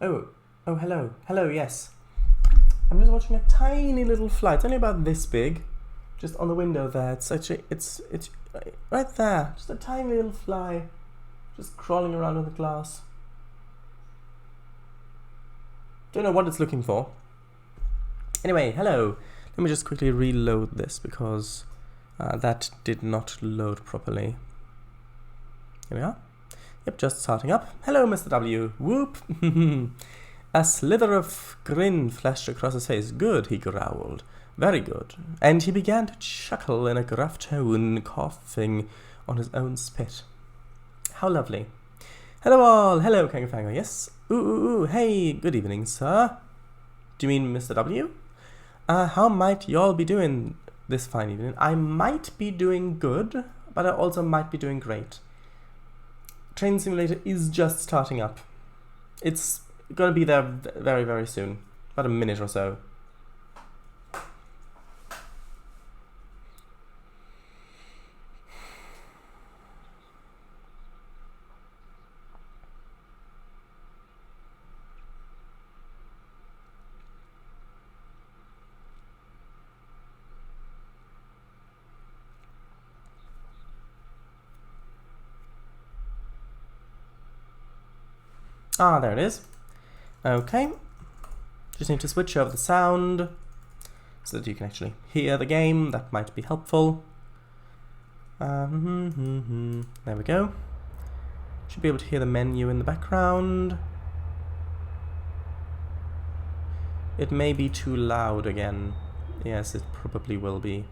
Oh, hello. Hello, yes. I'm just watching a tiny little fly. It's only about this big. Just on the window there. It's right there. Just a tiny little fly. Just crawling around on the glass. Don't know what it's looking for. Anyway, hello. Let me just quickly reload this because that did not load properly. Here we are. Yep, just starting up. Hello, Mr. W. Whoop. A slither of grin flashed across his face. Good, he growled. Very good. And he began to chuckle in a gruff tone, coughing on his own spit. How lovely. Hello all. Hello, Kangafango. Yes. Ooh. Hey, good evening, sir. Do you mean Mr. W? How might y'all be doing this fine evening? I might be doing good, but I also might be doing great. Train Simulator is just starting up. It's gonna be there very, very soon. About a minute or so. Ah, there it is. Okay. Just need to switch over the sound so that you can actually hear the game. That might be helpful. There we go. Should be able to hear the menu in the background. It may be too loud again. Yes, it probably will be.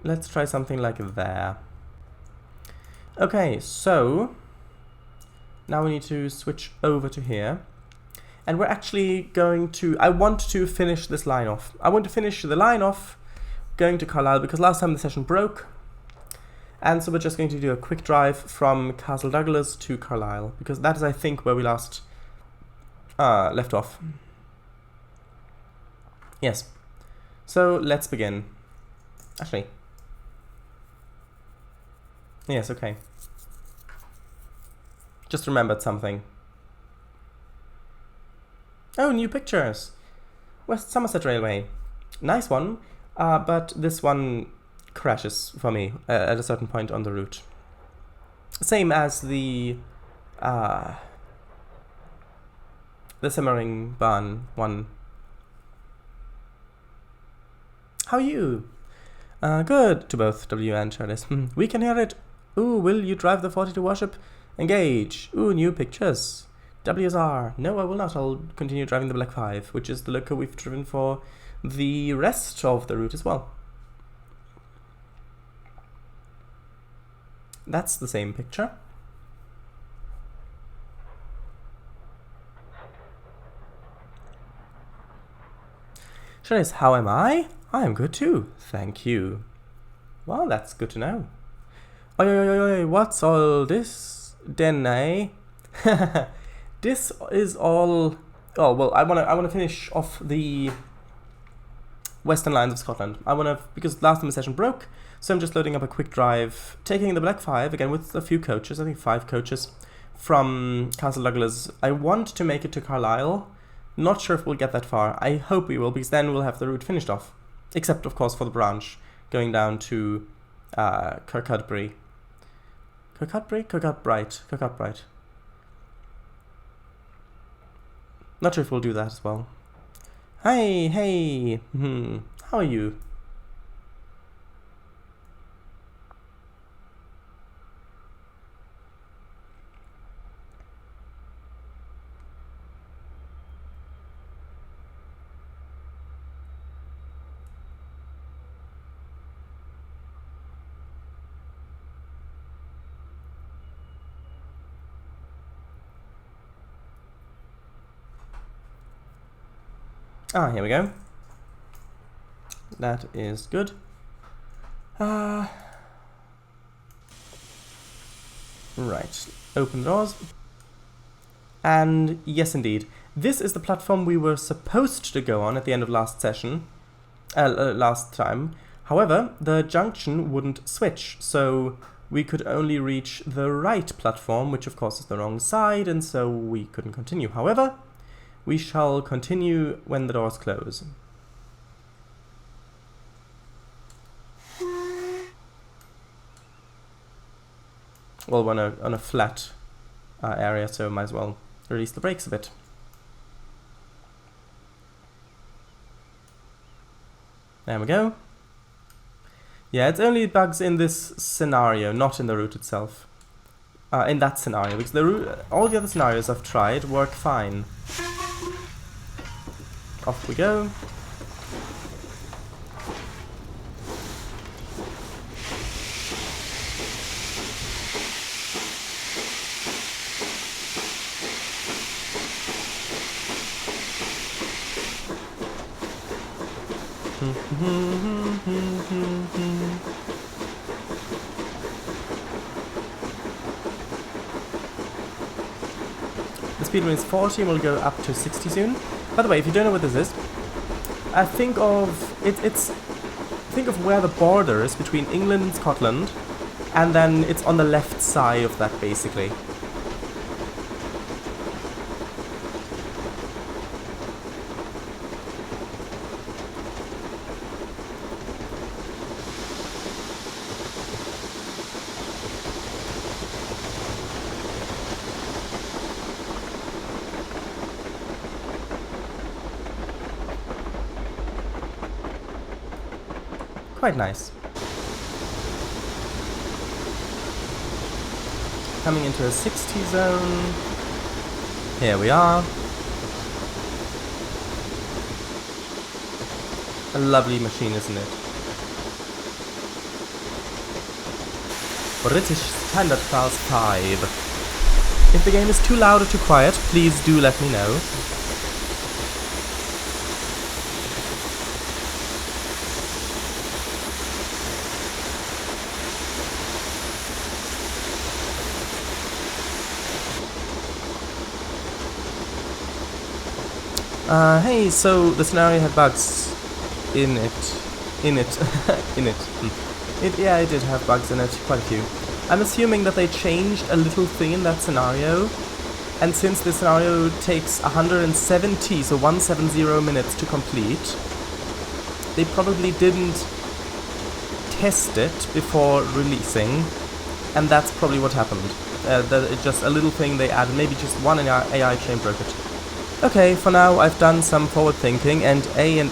Let's try something like there. Okay, so now we need to switch over to here. And we're actually going to... I want to finish this line off. I want to finish the line off going to Carlisle because last time the session broke. And so we're just going to do a quick drive from Castle Douglas to Carlisle because that is, I think, where we last left off. Yes. So let's begin. Actually. Yes, okay. Just remembered something. Oh, new pictures. West Somerset Railway. Nice one, but this one crashes for me at a certain point on the route. Same as the Simmering Barn one. How are you? Good to both W and Charles. We can hear it. Ooh, will you drive the 40 to worship? Engage. Ooh, new pictures. WSR. No, I will not. I'll continue driving the Black 5, which is the loco we've driven for the rest of the route as well. That's the same picture. Charles, how am I? I am good too. Thank you. Well, that's good to know. Oi, what's all this? Then, eh? This is all... Oh, well, I wanna finish off the Western Lines of Scotland. because last time the session broke, so I'm just loading up a quick drive, taking the Black 5, again with a few coaches, I think 5 coaches, from Castle Douglas. I want to make it to Carlisle. Not sure if we'll get that far. I hope we will, because then we'll have the route finished off. Except, of course, for the branch, going down to Kirkcudbright. Kirkcudbright. Not sure if we'll do that as well. Hey. How are you? Ah, here we go. That is good. Right. Open the doors. And yes, indeed. This is the platform we were supposed to go on at the end of last session. Last time. However, the junction wouldn't switch, so we could only reach the right platform, which of course is the wrong side, and so we couldn't continue. However, we shall continue when the doors close. Well, we're on a flat area, so might as well release the brakes a bit. There we go. Yeah, it's only bugs in this scenario, not in the route itself. In that scenario, because all the other scenarios I've tried work fine. Off we go. The speed limit is 40 and we'll go up to 60 soon. By the way, if you don't know what this is, think of where the border is between England and Scotland, and then it's on the left side of that basically. Quite nice. Coming into a 60 zone. Here we are. A lovely machine, isn't it? British Standard Class 5. If the game is too loud or too quiet, please do let me know. Hey, so the scenario had bugs in it. Yeah, it did have bugs in it, quite a few. I'm assuming that they changed a little thing in that scenario, and since the scenario takes 170, so 170 minutes to complete, they probably didn't test it before releasing, and that's probably what happened. Just a little thing they added, maybe just one AI chain broke it. Okay, for now I've done some forward thinking, and forward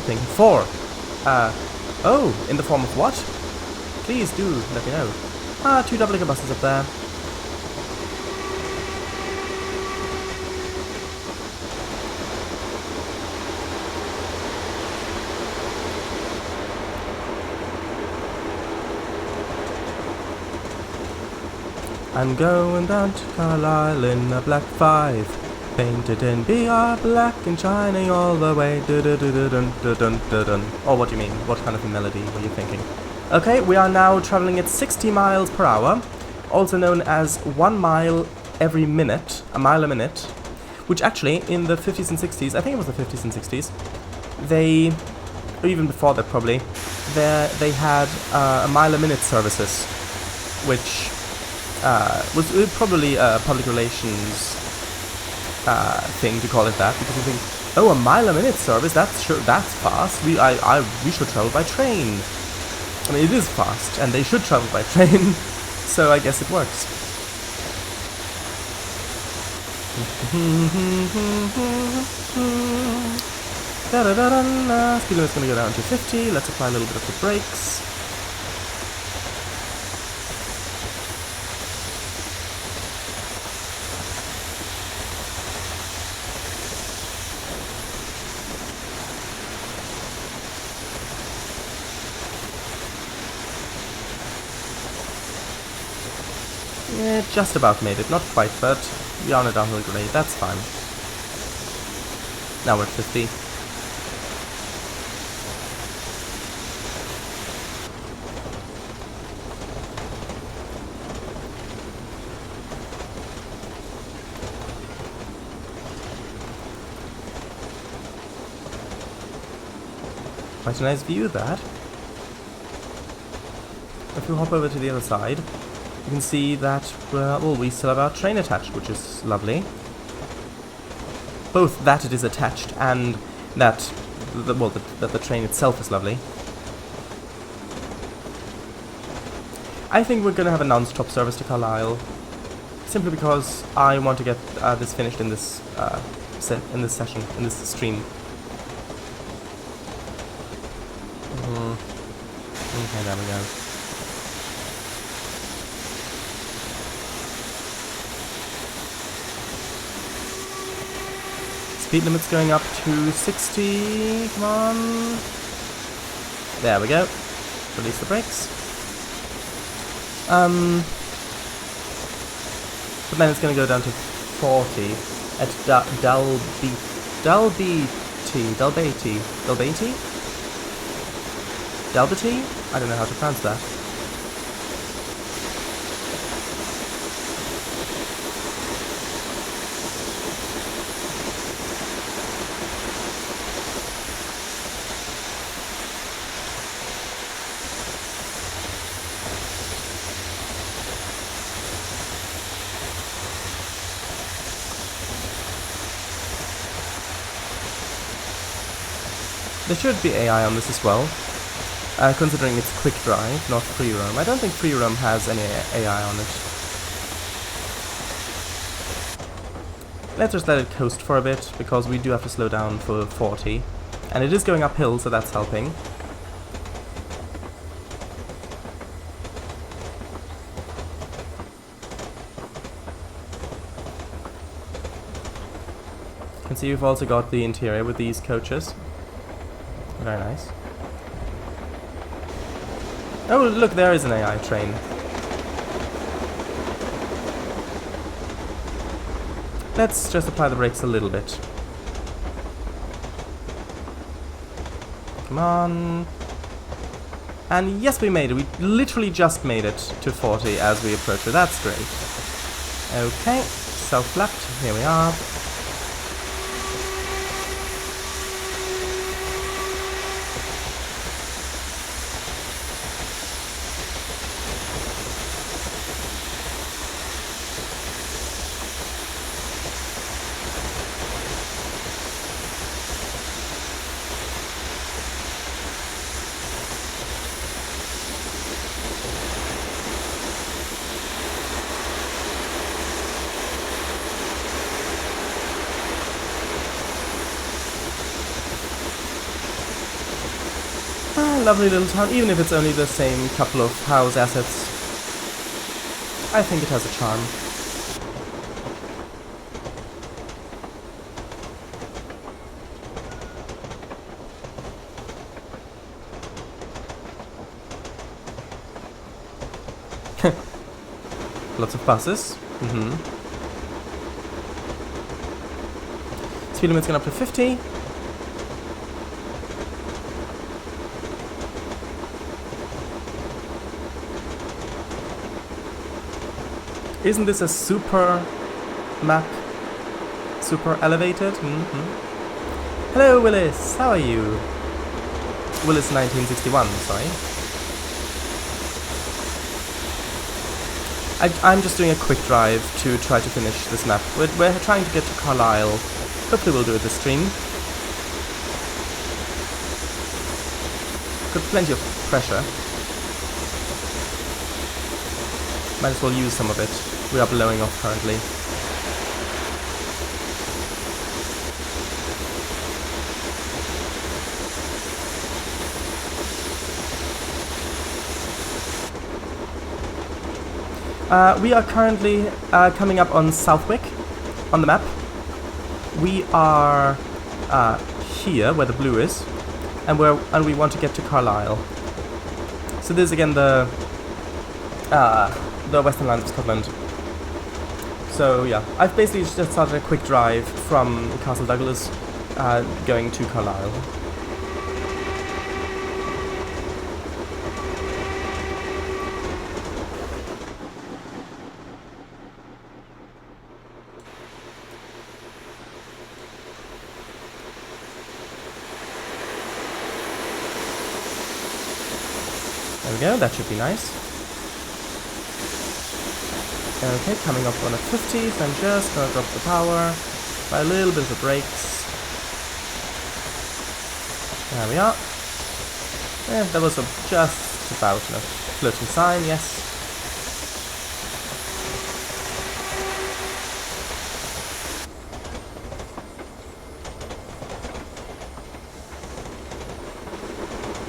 thinking. 4. Oh, in the form of what? Please do let me know. 2 double-decker buses up there. I'm going down to Carlisle in a black 5, painted in BR black and shining all the way. Dun-dun-dun-dun-dun-dun-dun. Oh, what do you mean? What kind of a melody were you thinking? Okay, we are now traveling at 60 miles per hour, also known as 1 mile every minute, a mile a minute, which actually in the 50s and 60s, I think it was the 50s and 60s, or even before that probably, they had a mile a minute services, which was probably a public relations thing to call it that, because you think, oh, a mile a minute service, that's fast. We should travel by train. I mean, it is fast, and they should travel by train, so I guess it works. Speed limit's gonna go down to 50. Let's apply a little bit of the brakes. Yeah, just about made it. Not quite, but we are on a downhill grade. That's fine. Now we're at 50. Quite a nice view, that. if we hop over to the other side, you can see that, well, we still have our train attached, which is lovely. Both that it is attached and that the train itself is lovely. I think we're going to have a non-stop service to Carlisle, simply because I want to get this finished in this session, in this stream. Okay, there we go. Speed limit's going up to 60. Come on. There we go. Release the brakes. But then it's going to go down to 40 at Dalbeattie. I don't know how to pronounce that. There should be AI on this as well, considering it's quick drive, not free roam. I don't think free roam has any AI on it. Let's just let it coast for a bit, because we do have to slow down for 40. And it is going uphill, so that's helping. You can see we've also got the interior with these coaches. Very nice. Oh, look, there is an AI train. Let's just apply the brakes a little bit. Come on. And yes, we made it. We literally just made it to 40 as we approach it. That's great. Okay, self-flapped. Here we are. Lovely little town, even if it's only the same couple of house assets. I think it has a charm. Lots of buses. Speed limit's going up to 50. Isn't this a super map? Super elevated? Hello, Willis. How are you? Willis 1961, sorry. I'm just doing a quick drive to try to finish this map. We're trying to get to Carlisle. Hopefully we'll do it this stream. Got plenty of pressure. Might as well use some of it. We are blowing off currently. We are currently coming up on Southwick on the map. We are here where the blue is, and we want to get to Carlisle. So this is again the Western Line of Scotland. So yeah, I've basically just started a quick drive from Castle Douglas going to Carlisle. There we go, that should be nice. Okay, coming up on a 50, so I'm just gonna drop the power by a little bit of the brakes. There we are. That was just about a floating sign, yes.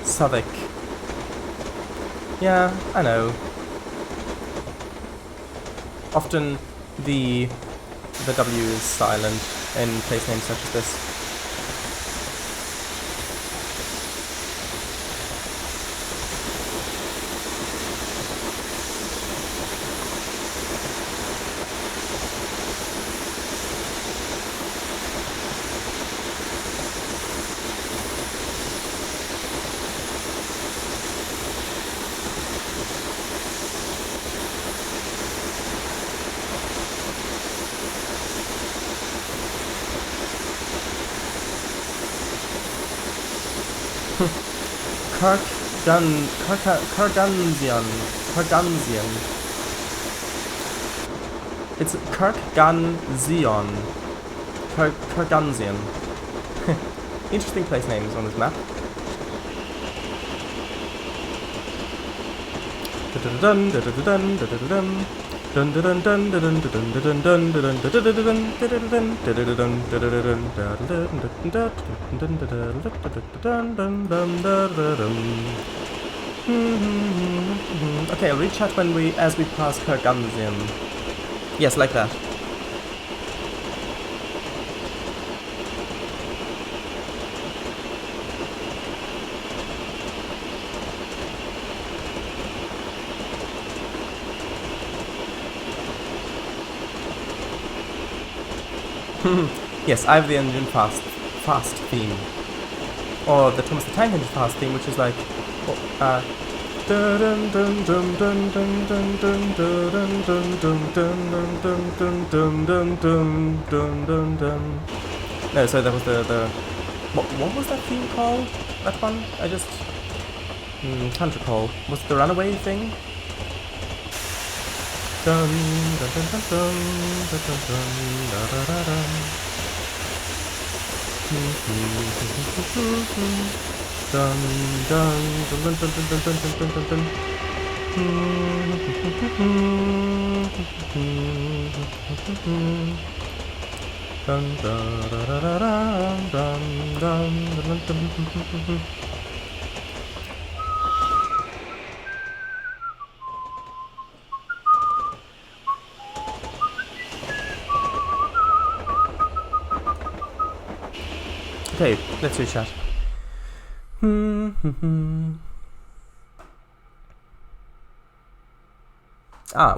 Southwark. Yeah, I know. Often the W is silent in place names such as this. Kurganzian. It's Kurganzion. Kurganzian. Interesting place names on this map. Okay, I'll reach out as we pass Kurganzian. Yes, like that. Yes, I have the engine fast theme, or the Thomas the Tank Engine fast theme, which is like, no, so that was the what was that theme called? That one? I just can't recall. Was it the Runaway thing? Dun dun dun dun dun dun dun dun da da da dun. Dun dun dun dun dun dun dun dun dun dun. Dun da da da da dun dun dun dun dun. Okay, let's rechat.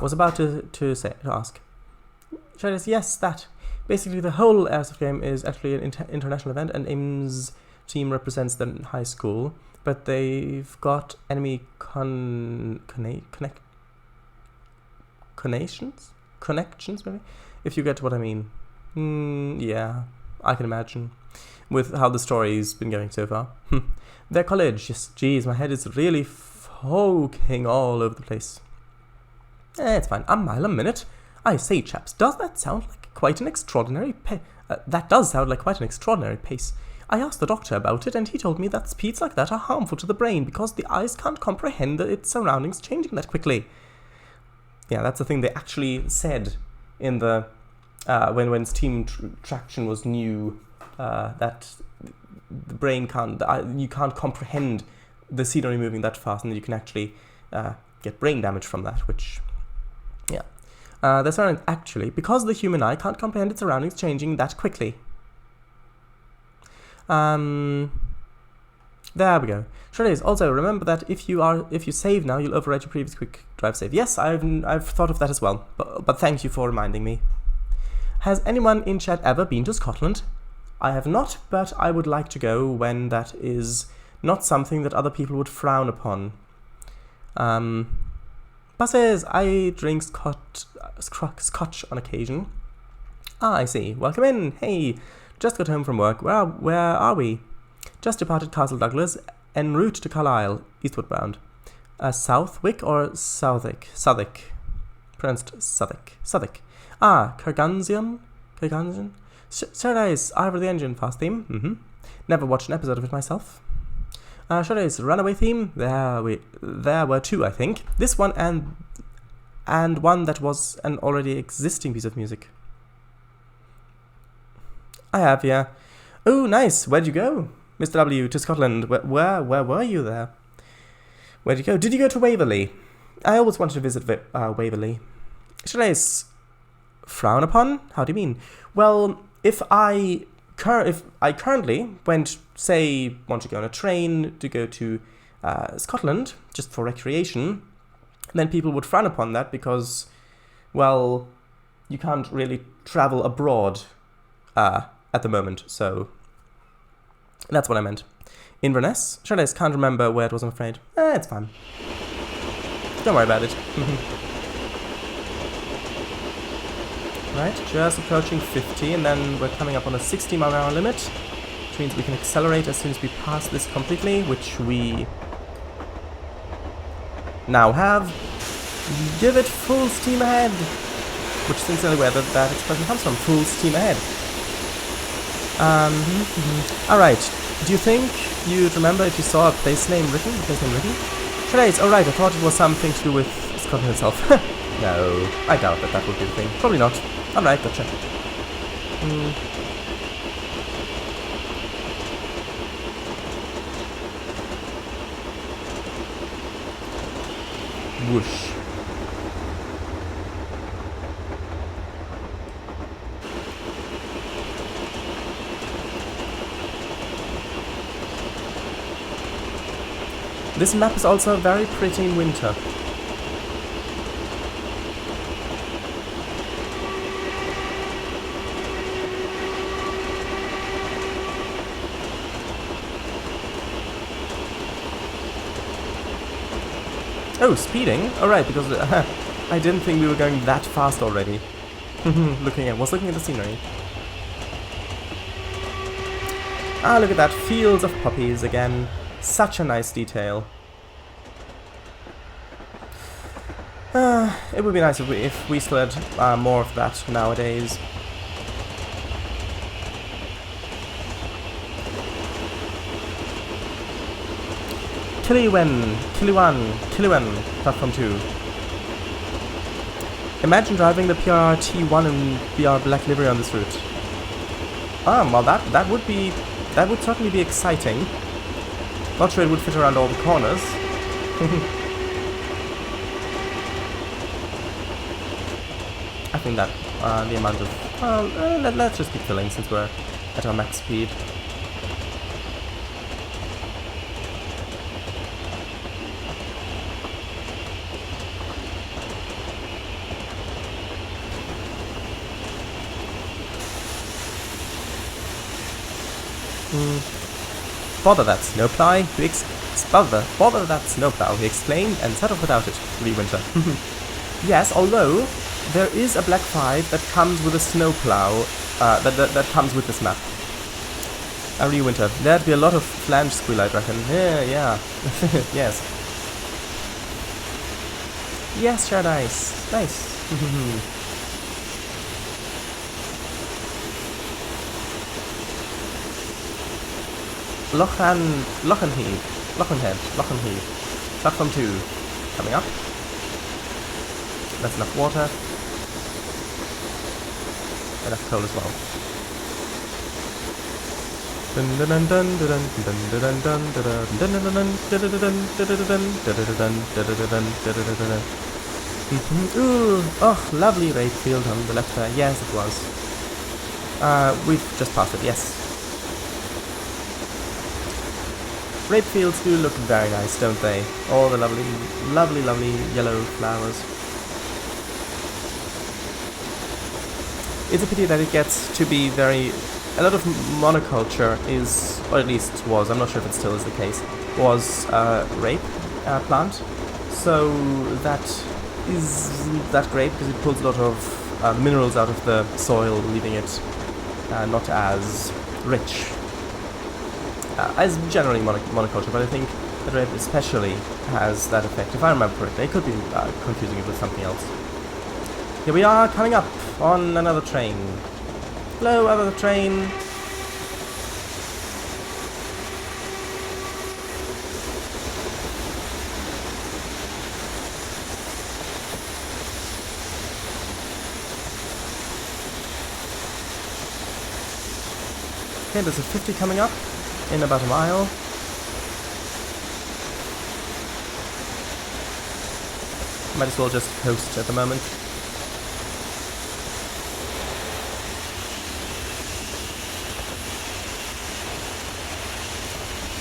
Was about to ask. Shadis, yes, that. Basically, the whole Airsoft game is actually an international event, and AIM's team represents the high school, but they've got enemy connections, maybe, if you get what I mean. Yeah, I can imagine, with how the story's been going so far. Their college, yes, geez, my head is really fogging all over the place. It's fine, a mile a minute. I say, chaps, does that sound like quite an extraordinary pace? That does sound like quite an extraordinary pace. I asked the doctor about it, and he told me that speeds like that are harmful to the brain because the eyes can't comprehend its surroundings changing that quickly. Yeah, that's the thing they actually said in the when Steam traction was new, that the brain you can't comprehend the scenery moving that fast, and you can actually get brain damage from that, which, yeah. The surroundings, actually, because the human eye can't comprehend its surroundings changing that quickly. There we go. Sure is. Also, remember that if you save now, you'll overwrite your previous quick drive save. Yes, I've thought of that as well, but thank you for reminding me. Has anyone in chat ever been to Scotland? I have not, but I would like to go when that is not something that other people would frown upon. Buses, I drink scotch on occasion. I see. Welcome in. Hey, just got home from work. Where are we? Just departed Castle Douglas en route to Carlisle, eastward bound. Southwick or Southwick? Southwick. Pronounced Southwick. Southwick. Ah, Kurganzian? Kurganzian? Saturdays, Ivor the Engine fast theme. Never watched an episode of it myself. Saturday's Runaway theme. There were two, I think. This one and one that was an already existing piece of music. I have, yeah. Oh, nice. Where'd you go, Mr. W, to Scotland? Where were you there? Where'd you go? Did you go to Waverley? I always wanted to visit Waverley. Should I frown upon? How do you mean? Well, if I currently want to go on a train to go to Scotland just for recreation, then people would frown upon that because, well, you can't really travel abroad at the moment. So that's what I meant. Inverness? Shirley can't remember where it was, I'm afraid. It's fine. Don't worry about it. Right, just approaching 50, and then we're coming up on a 60-mile-an-hour limit, which means we can accelerate as soon as we pass this completely, which we now have. Give it full steam ahead, which is the only way that expression comes from. Full steam ahead. Alright, do you think you'd remember if you saw a place name written? Trades, alright, I thought it was something to do with Scotland itself. No, I doubt that would be the thing. Probably not. Alright, gotcha. Whoosh. This map is also very pretty in winter. Oh, speeding? Alright, because I didn't think we were going that fast already. looking at the scenery. Ah, look at that. Fields of poppies again. Such a nice detail. It would be nice if we still had more of that nowadays. Killiwan, platform 2. Imagine driving the PRT1 and BR Black Livery on this route. Well that would certainly be exciting. Not sure it would fit around all the corners. I think that the amount of... let's just keep filling since we're at our max speed. Bother that snowplow, bother that snowplow, he exclaimed and set off without it, Rewinter. Yes, although there is a Black 5 that comes with a snowplow, that comes with this map. Rewinter, there'd be a lot of flange squeal, I reckon. Yeah. Yes. Yes, sure, nice. Lochenheed. Platform 2. Coming up. That's enough water. Enough coal as well. Ooh, oh, lovely raid field on the left there. Yes, it was. We've just passed it, yes. Rape fields do look very nice, don't they? All the lovely yellow flowers. It's a pity that it gets to be a lot of monoculture is, or at least was, I'm not sure if it still is the case, was rape plant. So that isn't that great because it pulls a lot of minerals out of the soil, leaving it not as rich. As generally monoculture, but I think The Rape especially has that effect, if I remember correctly. I could be confusing it with something else. Here we are, coming up on another train. Hello, other train. Okay, there's a 50 coming up in about a mile. Might as well just coast at the moment.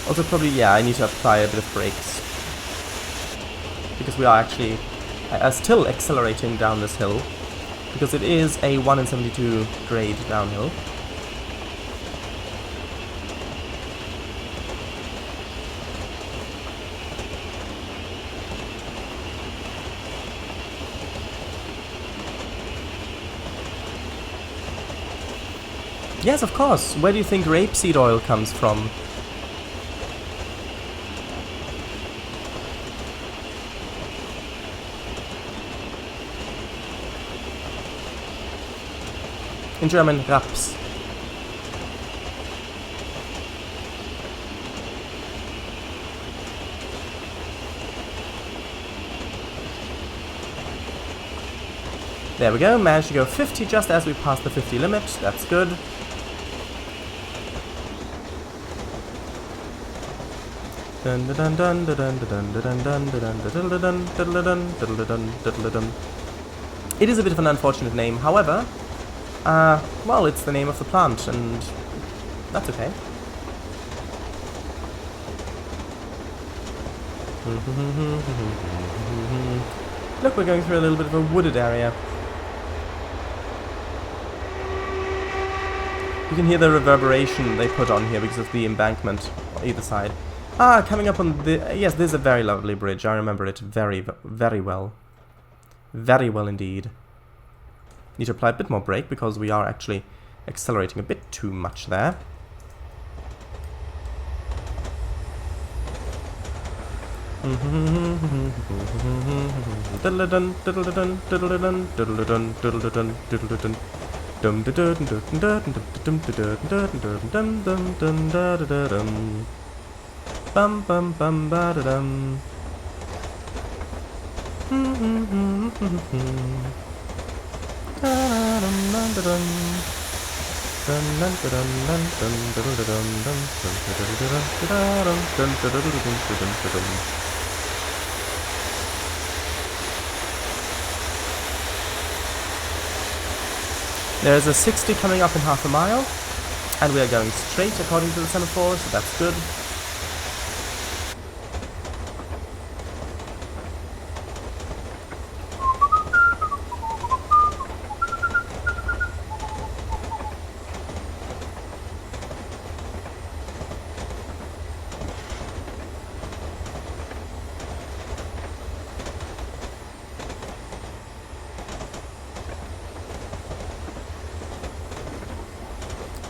Also probably, yeah, I need to apply a bit of brakes. Because we are actually still accelerating down this hill. Because it is a 1 in 72 grade downhill. Yes, of course. Where do you think rapeseed oil comes from? In German, Raps. There we go, managed to go 50 just as we passed the 50 limit. That's good. It is a bit of an unfortunate name, however, well, it's the name of the plant, and that's okay. Look, we're going through a little bit of a wooded area. You can hear the reverberation they put on here because of the embankment on either side. Ah, coming up on the... yes, this is a very lovely bridge. I remember it very, very well. Very well indeed. Need to apply a bit more brake because we are actually accelerating a bit too much there. Bum bum bum ba da dum. There's a 60 coming up in half a mile, and we are going straight according to the semaphore, so that's good.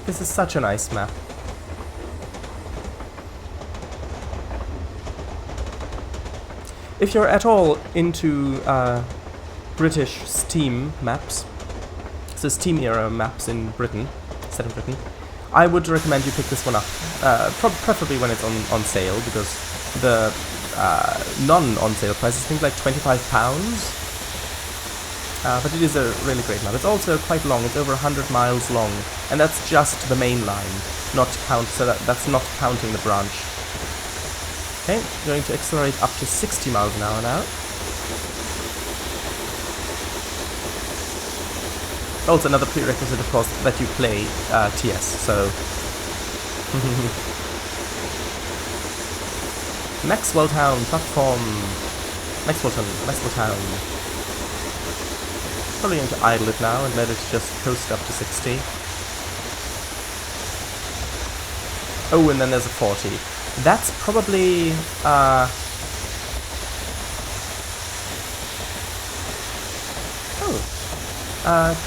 This is such a nice map. If you're at all into British Steam maps, so Steam era maps in Britain, set in Britain, I would recommend you pick this one up. Preferably when it's on sale, because the non-on sale price is I think like £25. But it is a really great map. It's also quite long. It's over 100 miles long, and that's just the main line, not count. So that's not counting the branch. Okay, going to accelerate up to 60 miles an hour now. Also, another prerequisite, of course, that you play TS. So Maxwell Town platform. Maxwell Town. Probably going to idle it now and let it just coast up to 60. Oh, and then there's a 40. That's probably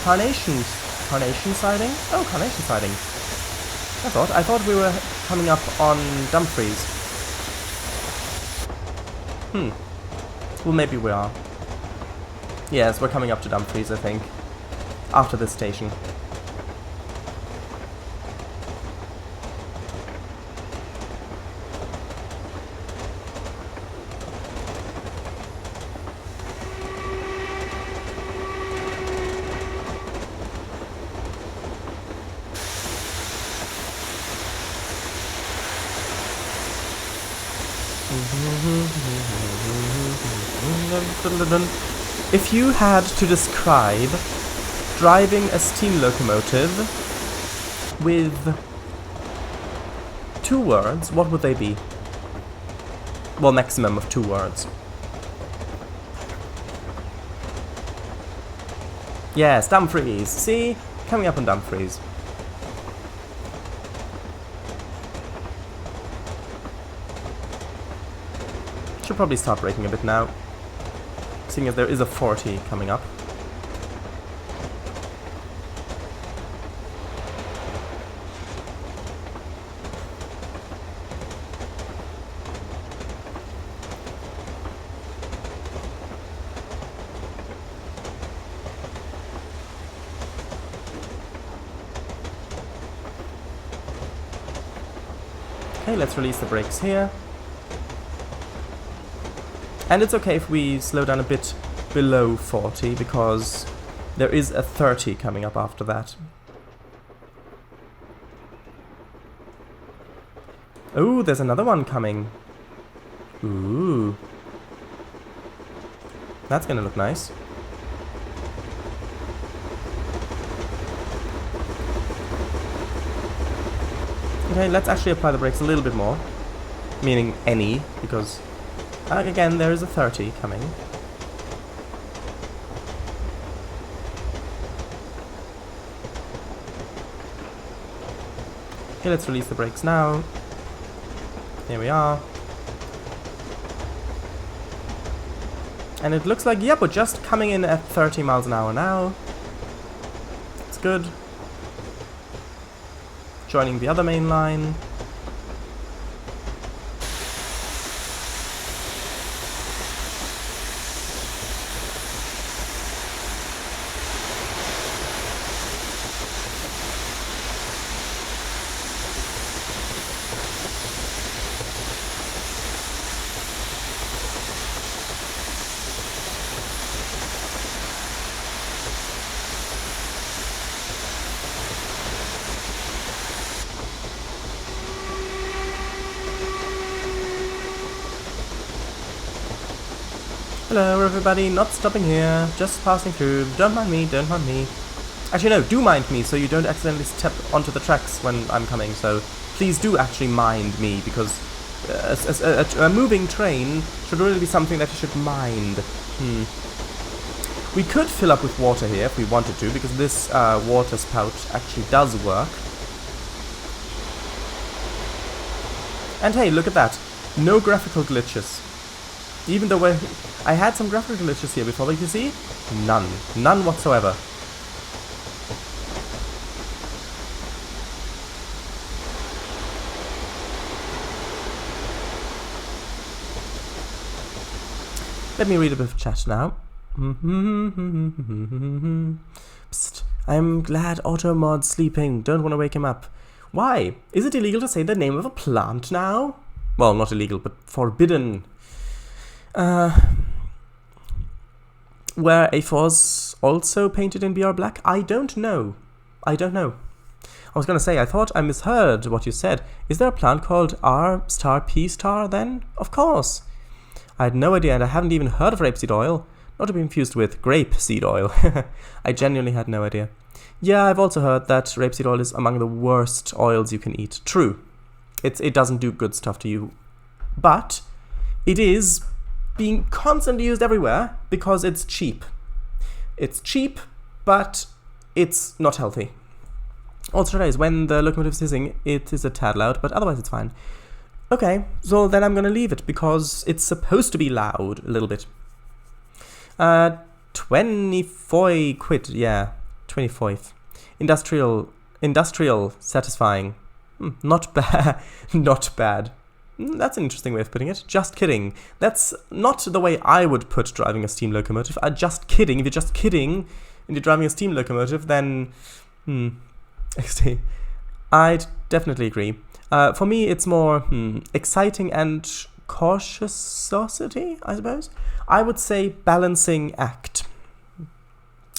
Carnation siding? Oh, Carnation siding. I thought we were coming up on Dumfries. Well, maybe we are. Yes, we're coming up to Dumfries, I think. After this station. If you had to describe driving a steam locomotive with 2 words, what would they be? Well, maximum of 2 words. Yes, Dumfries. See? Coming up on Dumfries. Should probably start braking a bit now, seeing as there is a 40 coming up. Okay, let's release the brakes here. And it's okay if we slow down a bit below 40, because there is a 30 coming up after that. Oh, there's another one coming. Ooh. That's gonna look nice. Okay, let's actually apply the brakes a little bit more. Meaning any, because again, there is a 30 coming. Okay, let's release the brakes now. Here we are. And it looks like, yep, we're just coming in at 30 miles an hour now. It's good. Joining the other main line. Hello everybody, not stopping here, just passing through, don't mind me, don't mind me. Actually no, do mind me, so you don't accidentally step onto the tracks when I'm coming, so please do actually mind me, because a moving train should really be something that you should mind. We could fill up with water here if we wanted to, because this water spout actually does work. And hey, look at that, no graphical glitches. Even though I had some graphical glitches here before, but you see? None. None whatsoever. Let me read a bit of chat now. Psst. I'm glad Automod's sleeping. Don't want to wake him up. Why? Is it illegal to say the name of a plant now? Well, not illegal, but forbidden. Were A4s also painted in BR Black? I don't know. I don't know. I was gonna say, I thought I misheard what you said. Is there a plant called R star P star then? Of course. I had no idea, and I haven't even heard of rapeseed oil. Not to be confused with grape seed oil. I genuinely had no idea. Yeah, I've also heard that rapeseed oil is among the worst oils you can eat. True. It doesn't do good stuff to you. But it is being constantly used everywhere because it's cheap. It's cheap, but it's not healthy. Also, guys, when the locomotive is hissing, it is a tad loud, but otherwise it's fine. Okay, so then I'm gonna leave it because it's supposed to be loud a little bit. 25 quid, yeah, 25. Industrial, satisfying. Not bad, not bad. That's an interesting way of putting it. Just kidding. That's not the way I would put driving a steam locomotive. Just kidding. If you're just kidding and you're driving a steam locomotive, then... XD. I'd definitely agree. For me, it's more exciting and cautiosity, I suppose. I would say balancing act.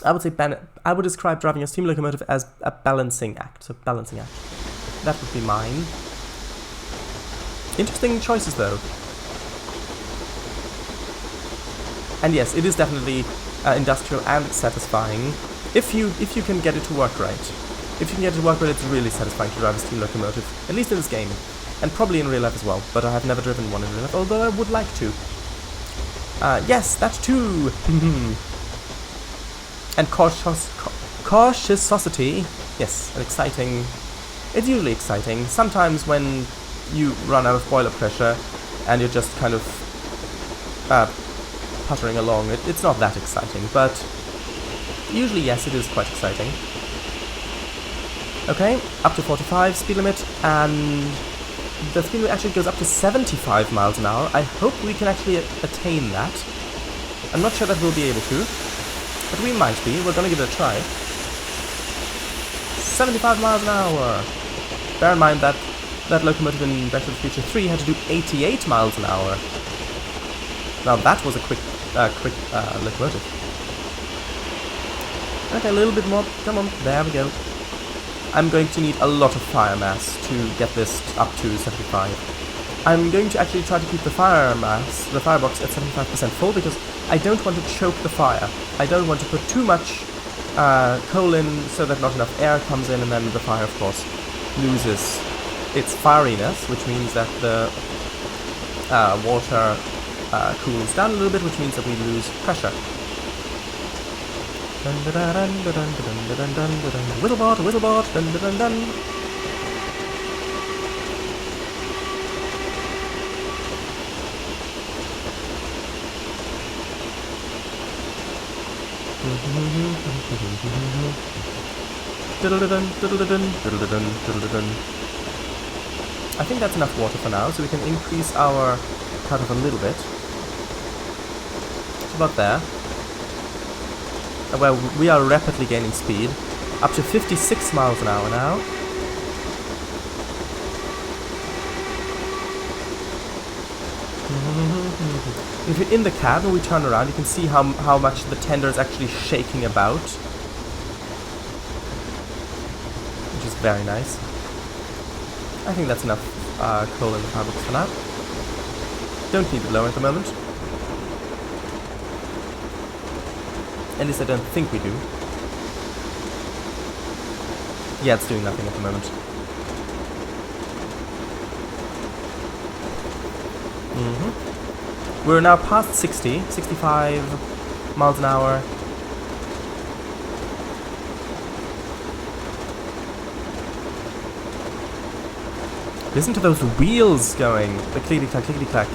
I would describe driving a steam locomotive as a balancing act. So balancing act. That would be mine. Interesting choices, though. And yes, it is definitely industrial and satisfying if you can get it to work right. If you can get it to work right, it's really satisfying to drive a steam locomotive, at least in this game, and probably in real life as well. But I have never driven one in real life, although I would like to. Yes, that too. And cautiosity. Yes, and exciting. It's usually exciting. Sometimes when you run out of boiler pressure and you're just kind of puttering along, it's not that exciting, but usually, yes, it is quite exciting. Okay, up to 45 speed limit, and the speed limit actually goes up to 75 miles an hour. I hope we can actually attain that. I'm not sure that we'll be able to, but we might be. We're gonna give it a try. 75 miles an hour. Bear in mind that that locomotive in Back to the Future 3 had to do 88 miles an hour. Now that was a quick locomotive. Okay, a little bit more. Come on, there we go. I'm going to need a lot of fire mass to get this up to 75. I'm going to actually try to keep the firebox at 75% full, because I don't want to choke the fire. I don't want to put too much coal in so that not enough air comes in, and then the fire, of course, loses its fieriness, which means that the water cools down a little bit, which means that we lose pressure. Whittlebot, Whittlebot, dun dun dun dun. I think that's enough water for now, so we can increase our cutoff a little bit. It's about there. Well, we are rapidly gaining speed, up to 56 miles an hour now. If you're in the cab and we turn around, you can see how much the tender is actually shaking about, which is very nice. I think that's enough coal in the firebox for now. Don't need it lower at the moment. At least I don't think we do. Yeah, it's doing nothing at the moment. We're now past 65 miles an hour. Listen to those wheels going. The clickety-clack, clickety-clack.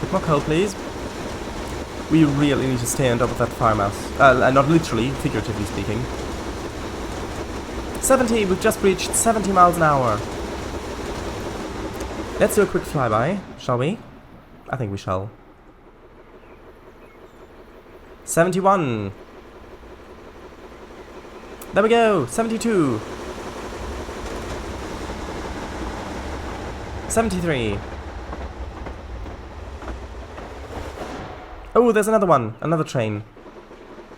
Bit more coal, please. We really need to stay on top of that fire mass. Not literally, figuratively speaking. 70! We've just reached 70 miles an hour. Let's do a quick flyby, shall we? I think we shall. 71! There we go! 72! 73! Oh, there's another one! Another train.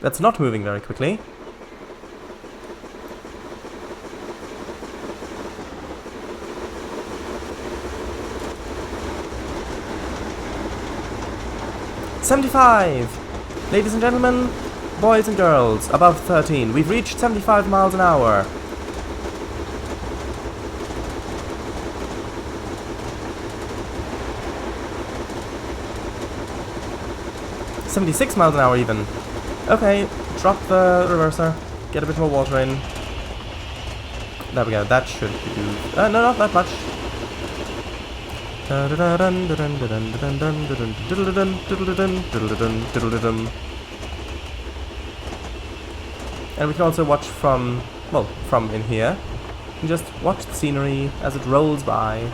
That's not moving very quickly. "75! Ladies and gentlemen, boys and girls, above 13, we've reached 75 miles an hour. "76 miles an hour even. Okay, drop the reverser, get a bit more water in. There we go, that should do. No, not that much. And we can also watch from, well, from in here. And just watch the scenery as it rolls by.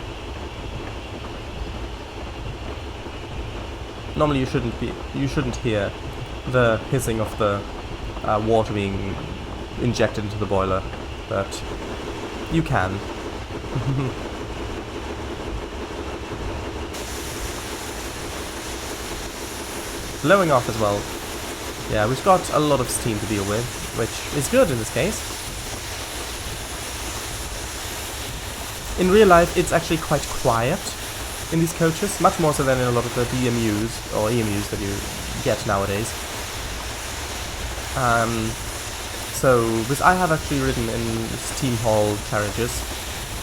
Normally you shouldn't hear the hissing of the water being injected into the boiler, but you can. Blowing off as well. Yeah, we've got a lot of steam to deal with, which is good in this case. In real life, it's actually quite quiet in these coaches, much more so than in a lot of the DMUs or EMUs that you get nowadays. Because I have actually ridden in steam haul carriages,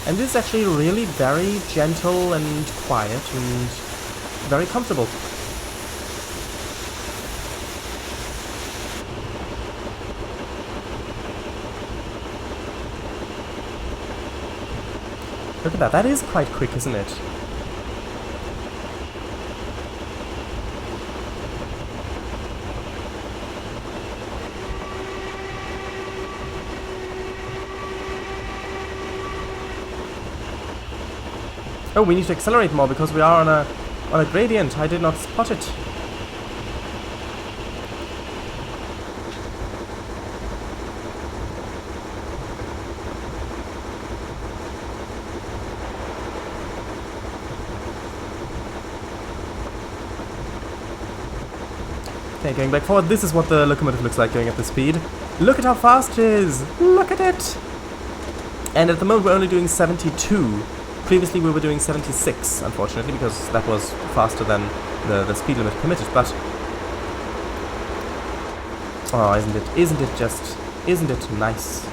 and this is actually really very gentle and quiet and very comfortable. Look at that, that is quite quick, isn't it? Oh, we need to accelerate more because we are on a gradient. I did not spot it. Okay, going back forward, this is what the locomotive looks like going at this speed. Look at how fast it is! Look at it! And at the moment we're only doing 72. Previously we were doing 76, unfortunately, because that was faster than the speed limit permitted, but... Oh, isn't it nice?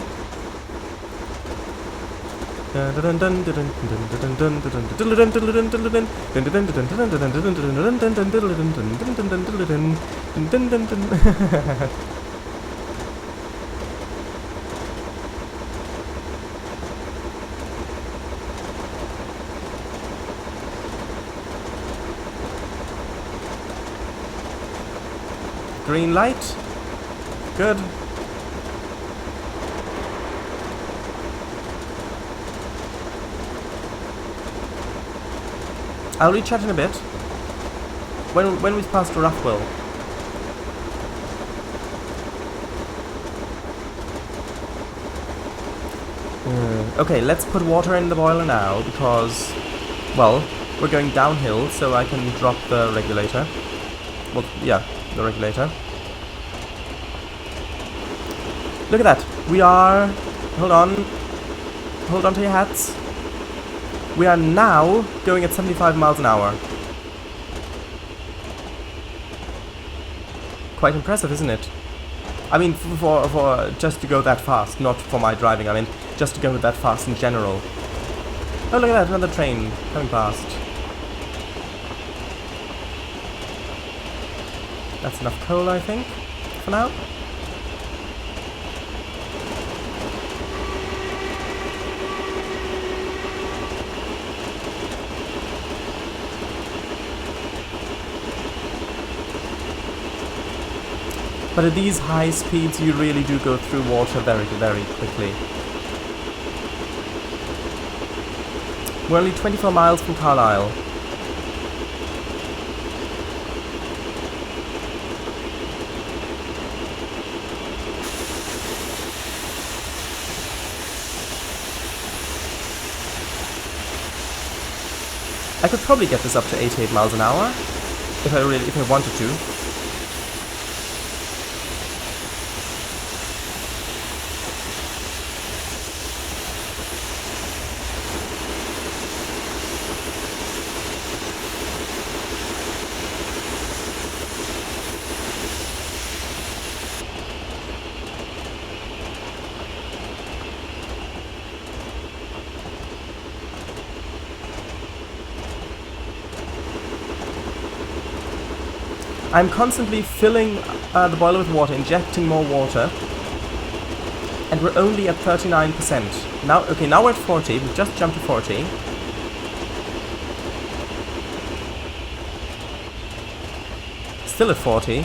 Green light. Good. I'll rechat in a bit. When we've passed Roughwell. Okay, let's put water in the boiler now because, well, we're going downhill, so I can drop the regulator. Well, yeah, the regulator. Look at that. We are... Hold on. Hold on to your hats. We are now going at 75 miles an hour. Quite impressive, isn't it? I mean, for just to go that fast, not for my driving, I mean, just to go that fast in general. Oh, look at that, another train coming past. That's enough coal, I think, for now. But at these high speeds, you really do go through water very, very quickly. We're only 24 miles from Carlisle. I could probably get this up to 88 miles an hour if I wanted to. I'm constantly filling the boiler with water, injecting more water, and we're only at 39%. Now, okay, now we're at 40. We've just jumped to 40. still at 40.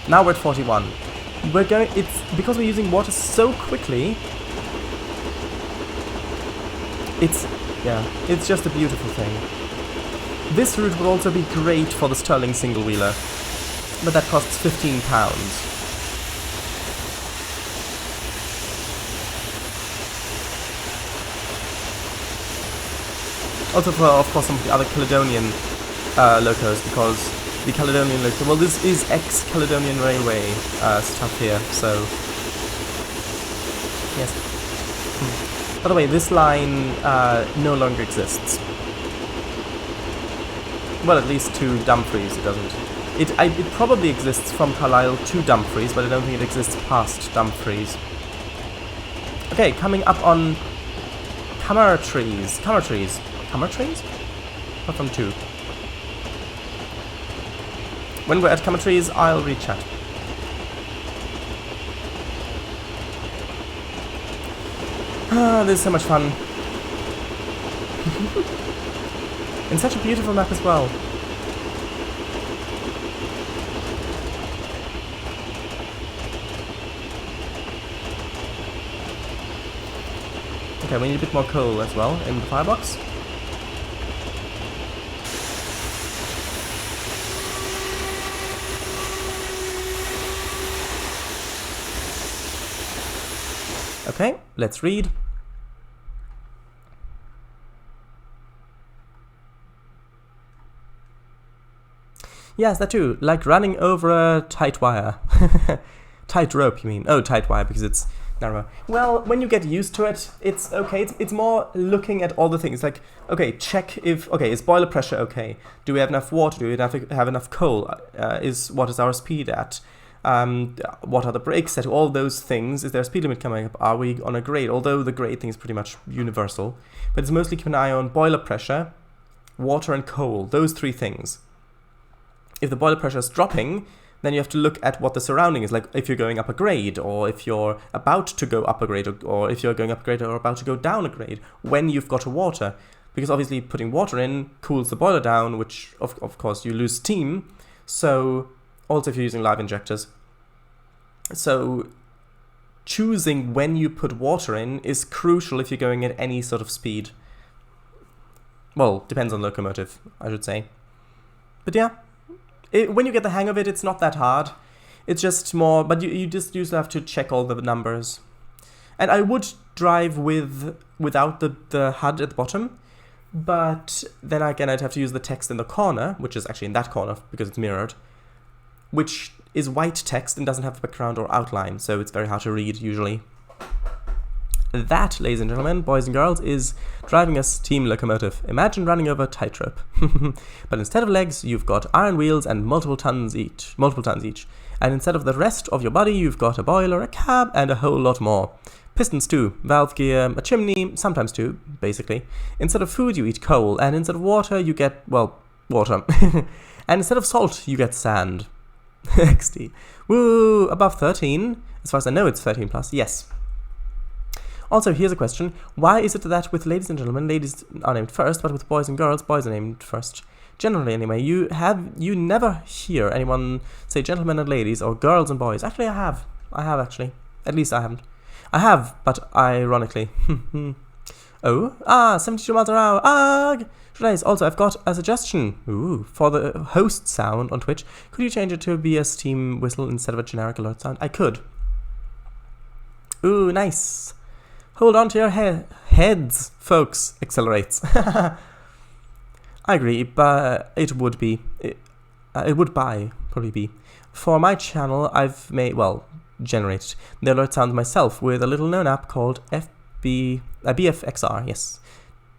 Now we're at 41. It's because we're using water so quickly. It's just a beautiful thing. This route would also be great for the Sterling single-wheeler, but that costs £15. Also for, of course, some of the other Caledonian locos, because the Caledonian loco, well, this is ex-Caledonian Railway stuff here, so yes. By the way, this line no longer exists. Well, at least to Dumfries it doesn't. It probably exists from Carlisle to Dumfries, but I don't think it exists past Dumfries. Okay, coming up on Camertrees. Camertrees? Not from 2. When we're at Camertrees, I'll read chat. Ah, this is so much fun. And such a beautiful map as well. Okay, we need a bit more coal as well in the firebox. Okay, let's read. Yes, that too. Like running over a tight wire. Tight rope, you mean? Oh, tight wire, because it's narrow. Well, when you get used to it, it's okay. It's more looking at all the things. Like, okay, check if... Okay, is boiler pressure okay? Do we have enough water? Do we have enough coal? What is our speed at? What are the brakes set? All those things. Is there a speed limit coming up? Are we on a grade? Although the grade thing is pretty much universal. But it's mostly keep an eye on boiler pressure, water and coal. Those 3 things. If the boiler pressure is dropping, then you have to look at what the surrounding is, like if you're going up a grade, or if you're about to go up a grade, or if you're going up a grade or about to go down a grade, when you've got water. Because obviously putting water in cools the boiler down, which of course you lose steam, so also if you're using live injectors. So choosing when you put water in is crucial if you're going at any sort of speed. Well, depends on locomotive, I should say. But yeah. When you get the hang of it, it's not that hard. It's just more, but you just usually have to check all the numbers. And I would drive without the HUD at the bottom, but then again I'd have to use the text in the corner, which is actually in that corner because it's mirrored, which is white text and doesn't have background or outline, so it's very hard to read usually. That, ladies and gentlemen, boys and girls, is driving a steam locomotive. Imagine running over a tightrope. But instead of legs, you've got iron wheels and multiple tons each. And instead of the rest of your body, you've got a boiler, a cab, and a whole lot more. Pistons too, valve gear, a chimney, sometimes 2, basically. Instead of food, you eat coal, and instead of water, you get, well, water. And instead of salt, you get sand. XD. Woo! Above 13. As far as I know, it's 13 plus. Yes. Also, here's a question. Why is it that with ladies and gentlemen, ladies are named first, but with boys and girls, boys are named first? Generally, anyway, you never hear anyone say gentlemen and ladies, or girls and boys. Actually, I have. Actually. At least I haven't. I have, but ironically. 72 miles an hour. Nice. Also, I've got a suggestion. For the host sound on Twitch. Could you change it to be a steam whistle instead of a generic alert sound? I could. Nice. Hold on to your heads, folks. Accelerates. I agree, but it would be. It would probably be. For my channel, I've generated the alert sound myself with a little known app called BFXR, yes.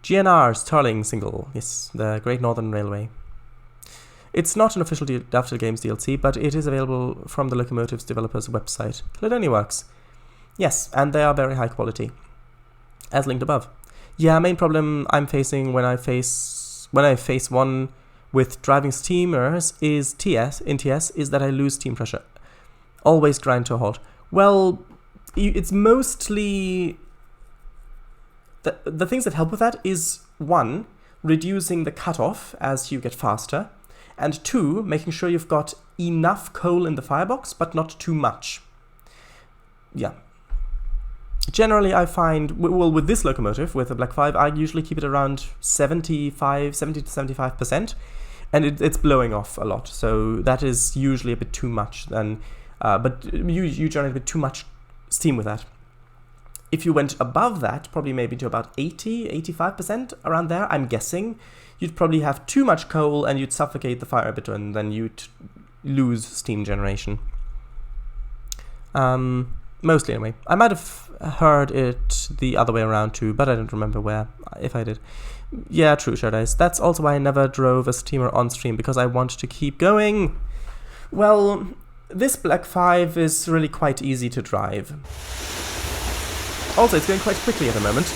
GNR Sterling single, yes, the Great Northern Railway. It's not an official Daffodil Games DLC, but it is available from the Locomotives developers website, Caledonia Works. Yes, and they are very high quality. As linked above. Yeah, main problem I'm facing when I face one with driving steamers is is that I lose steam pressure. Always grind to a halt. Well, it's mostly the things that help with that is 1, reducing the cutoff as you get faster, And 2, making sure you've got enough coal in the firebox, but not too much. Yeah. Generally, I find, well, with this locomotive, with the Black 5, I usually keep it around 70 to 75%, and it's blowing off a lot. So that is usually a bit too much. But you generate a bit too much steam with that. If you went above that, probably maybe to about 85%, around there, I'm guessing, you'd probably have too much coal and you'd suffocate the fire a bit, and then you'd lose steam generation. Mostly anyway. I might have heard it the other way around too, but I don't remember where, if I did. Yeah, true, Shardais. That's also why I never drove a steamer on stream, because I want to keep going. Well, this Black 5 is really quite easy to drive. Also, it's going quite quickly at the moment.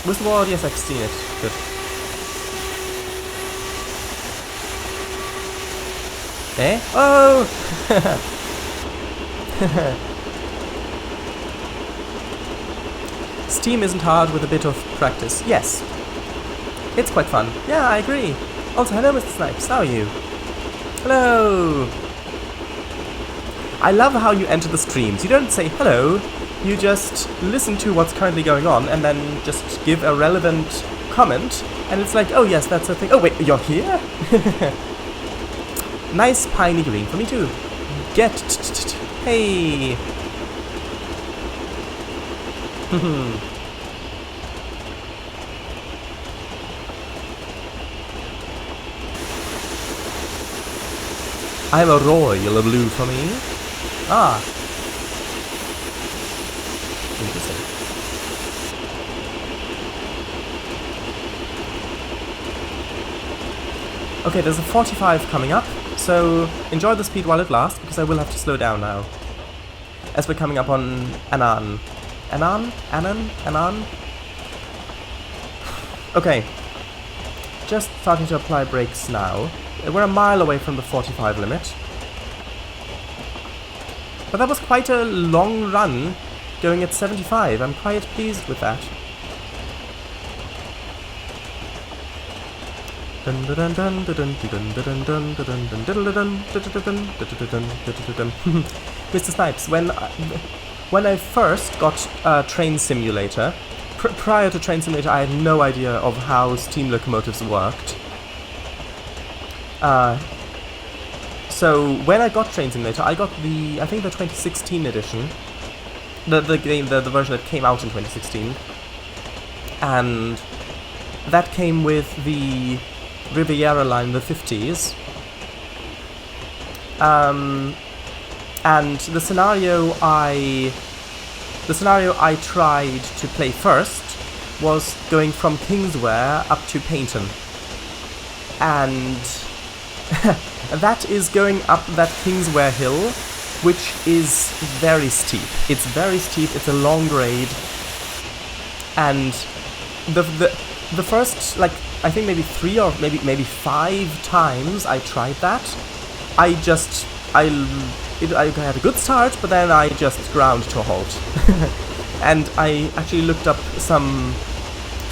With the wall, yes, I've seen it. Good. Eh? Oh! Steam isn't hard with a bit of practice. Yes. It's quite fun. Yeah, I agree. Also, hello, Mr. Snipes. How are you? Hello! I love how you enter the streams. You don't say hello, you just listen to what's currently going on and then just give a relevant comment, and it's like, oh yes, that's a thing. Oh wait, you're here? Nice piney green for me too. Hey. I'm a royal blue for me. Ah. Interesting. Okay, there's a 45 coming up, so enjoy the speed while it lasts, because I will have to slow down now. As we're coming up on Anan. Anan? Okay. Just starting to apply brakes now. We're a mile away from the 45 limit. But that was quite a long run, going at 75. I'm quite pleased with that. Mr. Snipes, when I first got Train Simulator, prior to Train Simulator I had no idea of how steam locomotives worked. So when I got Train Simulator, I got I think the 2016 edition, the version that came out in 2016, and that came with the Riviera line in the 50s. And the scenario I tried to play first was going from Kingswear up to Paignton, and that is going up that Kingswear hill, which is very steep. It's very steep. It's a long grade, and the first, like, I think maybe 3 or maybe 5 times I tried that, I had a good start, but then I just ground to a halt. And I actually looked up some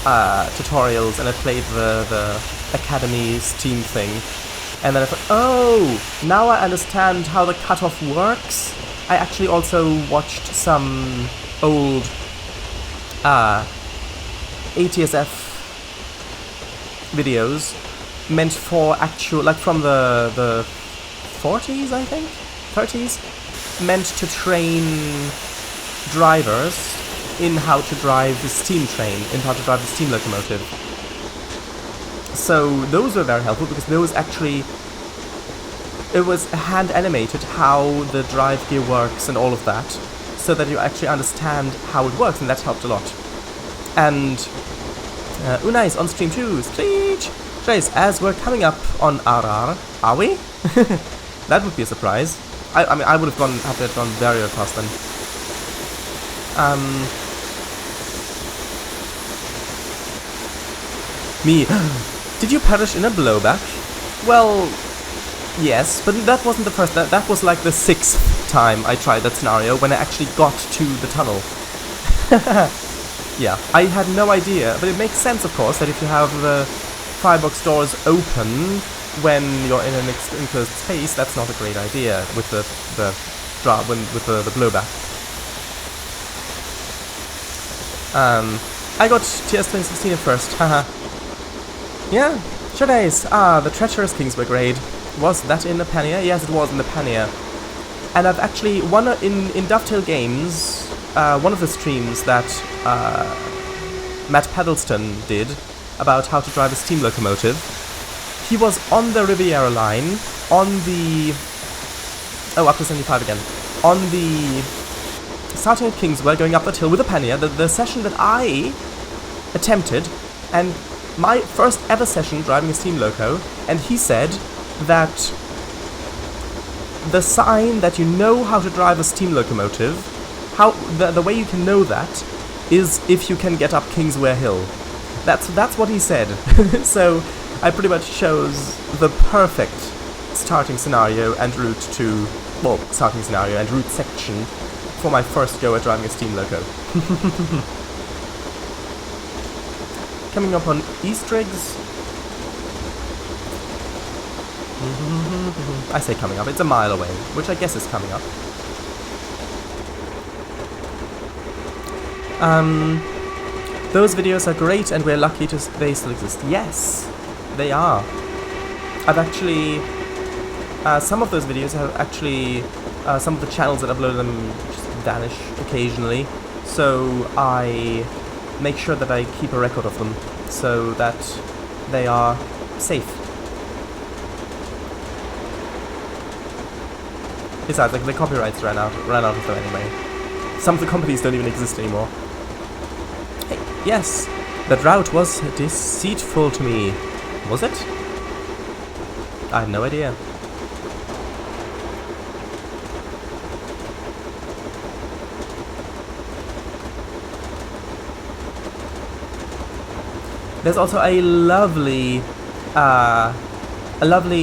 tutorials, and I played the Academy Steam thing, and then I thought, oh, now I understand how the cutoff works. I actually also watched some old ATSF videos meant for actual, like from the 40s, I think? 30s? Meant to train drivers in how to drive the steam train, in how to drive the steam locomotive. So those were very helpful, because those actually, it was hand animated how the drive gear works and all of that, so that you actually understand how it works, and that helped a lot. And Unai is on stream too. Streech! Trace, as we're coming up on RR, are we? That would be a surprise. I mean, I would have had to have gone very fast then. Me. Did you perish in a blowback? Well, yes, but that wasn't the first. That was like the 6th time I tried that scenario, when I actually got to the tunnel. Yeah, I had no idea, but it makes sense, of course, that if you have the firebox doors open when you're in an enclosed space, that's not a great idea with the blowback. I got TS 2016 at first, haha. Yeah, sure days. The treacherous Kingsburg raid. Was that in the Pannier? Yes, it was in the Pannier. And I've actually, in Dovetail Games, one of the streams that Matt Peddleston did about how to drive a steam locomotive, he was on the Riviera line, on the... Oh, up to 75 again. On the... Starting at Kingsburg, going up that hill with a Pannier, the session that I attempted, and my first ever session driving a steam loco, and he said that the sign that you know how to drive a steam locomotive, the way you can know that is if you can get up Kingswear Hill. That's what he said. So I pretty much chose the perfect starting scenario and route to, well, starting scenario and route section for my first go at driving a steam loco. Coming up on Easter eggs. I say coming up, it's a mile away, which I guess is coming up. Those videos are great and we're lucky they still exist. Yes, they are. I've actually... some of those videos have actually... some of the channels that upload them just vanish occasionally. So I make sure that I keep a record of them so that they are safe. Besides, like, the copyrights ran out of them anyway. Some of the companies don't even exist anymore. Hey, yes, that route was deceitful to me. Was it? I have no idea. There's also a lovely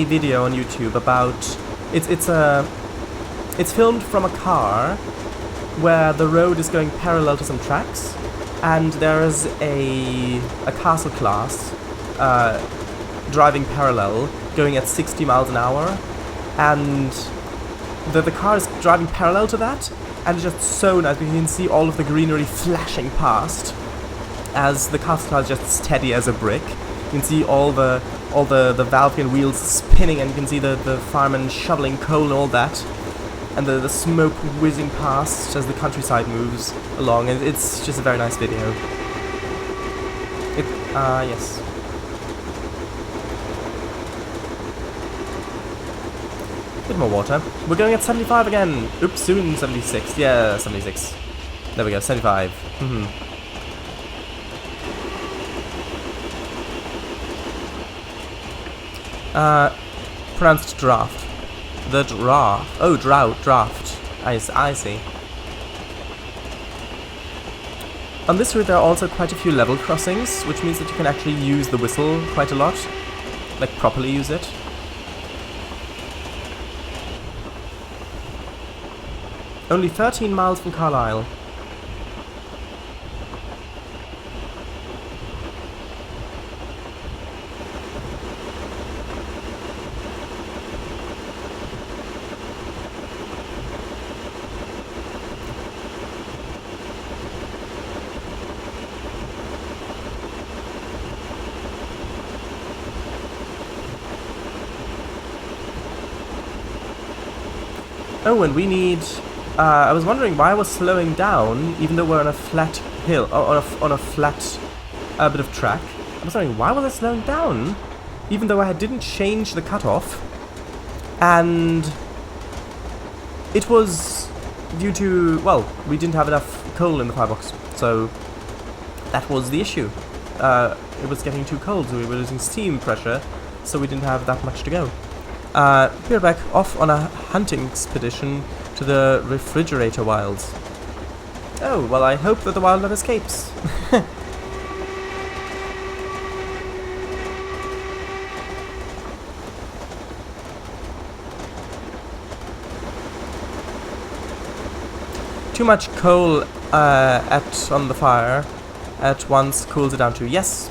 video on YouTube about it's filmed from a car where the road is going parallel to some tracks, and there is a castle class driving parallel, going at 60 miles an hour, and the car is driving parallel to that, and it's just so nice because you can see all of the greenery flashing past as the castle car is just steady as a brick. You can see all the Valkyrian wheels spinning, and you can see the firemen shoveling coal and all that, and the smoke whizzing past as the countryside moves along, and it's just a very nice video. Yes. Bit more water. We're going at 75 again! Oops, soon 76. Yeah, 76. There we go, 75. Pronounced draft. The draft. Oh, draft. I see. On this route there are also quite a few level crossings, which means that you can actually use the whistle quite a lot. Like, properly use it. Only 13 miles from Carlisle. Oh, and we need... I was wondering why I was slowing down, even though we're on a flat hill, on a flat bit of track. I was wondering, why was I slowing down? Even though I didn't change the cutoff. And it was due to, well, we didn't have enough coal in the firebox, so that was the issue. It was getting too cold, so we were losing steam pressure, so we didn't have that much to go. We're back off on a hunting expedition to the Refrigerator Wilds. Oh, well, I hope that the wildlife escapes. Too much coal on the fire, at once cools it down to. Yes,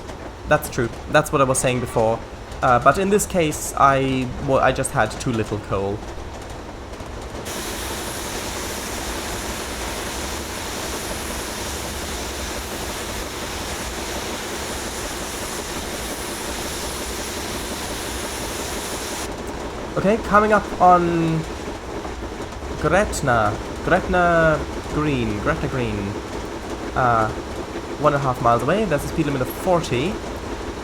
that's true. That's what I was saying before. But in this case, I just had too little coal. Okay, coming up on Gretna Green. 1.5 miles away. There's a speed limit of 40.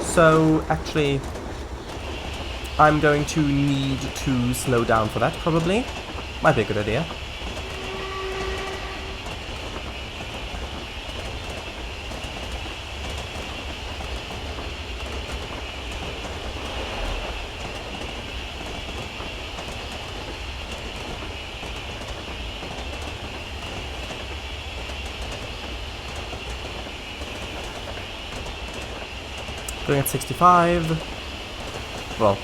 So actually, I'm going to need to slow down for that, probably. Might be a good idea. Going at 65. Well,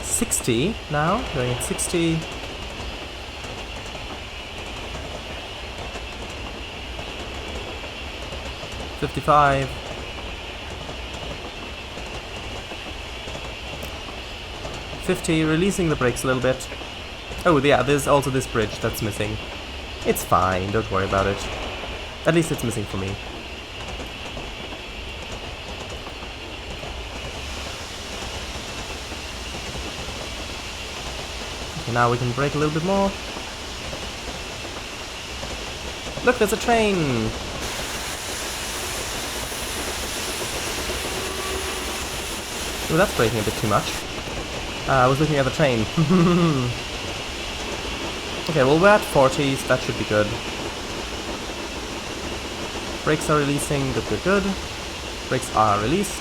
60 now. Going at 60. $55. $50, releasing the brakes a little bit. Oh yeah, there's also this bridge that's missing. It's fine, don't worry about it. At least it's missing for me. Okay, now we can brake a little bit more. Look, there's a train! Oh, that's braking a bit too much. I was looking at the train. Okay, well we're at 40, so that should be good. Brakes are releasing, good. Brakes are released.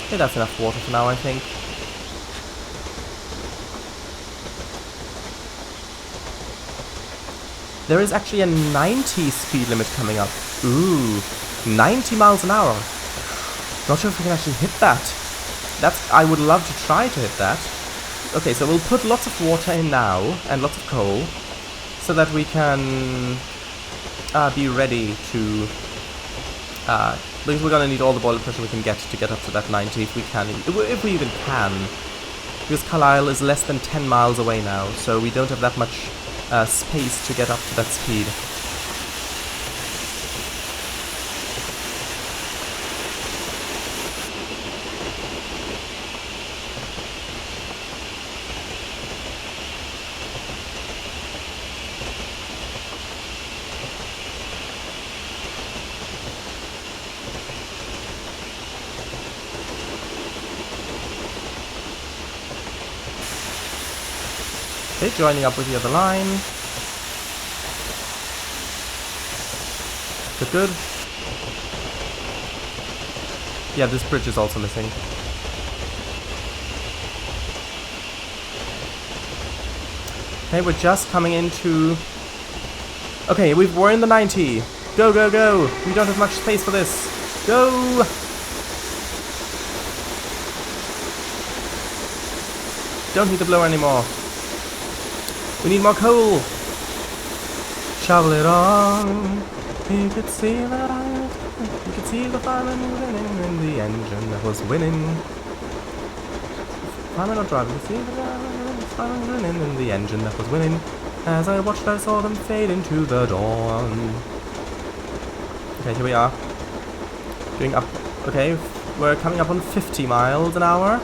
Okay, that's enough water for now, I think. There is actually a 90 speed limit coming up. Ooh, 90 miles an hour. Not sure if we can actually hit that. I would love to try to hit that. Okay, so we'll put lots of water in now, and lots of coal, so that we can be ready to... because we're gonna need all the boiler pressure we can get to get up to that 90 if we can, if we even can. Because Carlisle is less than 10 miles away now, so we don't have that much space to get up to that speed. Okay, joining up with the other line. Good. Yeah, this bridge is also missing. Okay, we're just coming into... Okay, we're in the 90. Go, go, go! We don't have much space for this. Go! Don't need the blower anymore. We need more coal! Shovel it on. You could see the fireman winning in the engine that was winning. Fireman not driving, you could see the fireman winning in the engine that was winning. As I watched, I saw them fade into the dawn. Okay, here we are. Doing up. Okay, we're coming up on 50 miles an hour.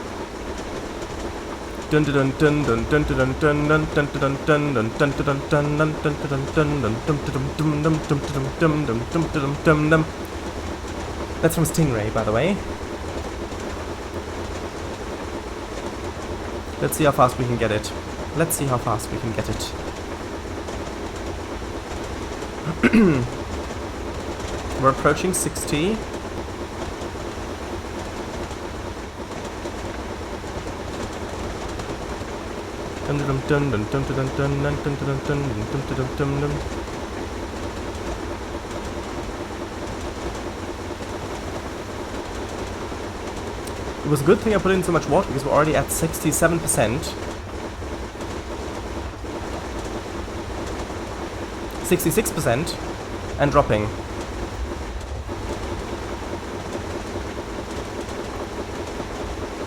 Dun dun dun dun dun dun dun dun dun dun dun dun dun dun dun dun dun dun dun. That's from Stingray, by the way. Let's see how fast we can get it. Let's see how fast we can get it. We're approaching 60. Dun dun dun dun dun dun dun dun dun dun dun dun dun dun dun. It was a good thing I put in so much water because we're already at 67%. 66% and dropping.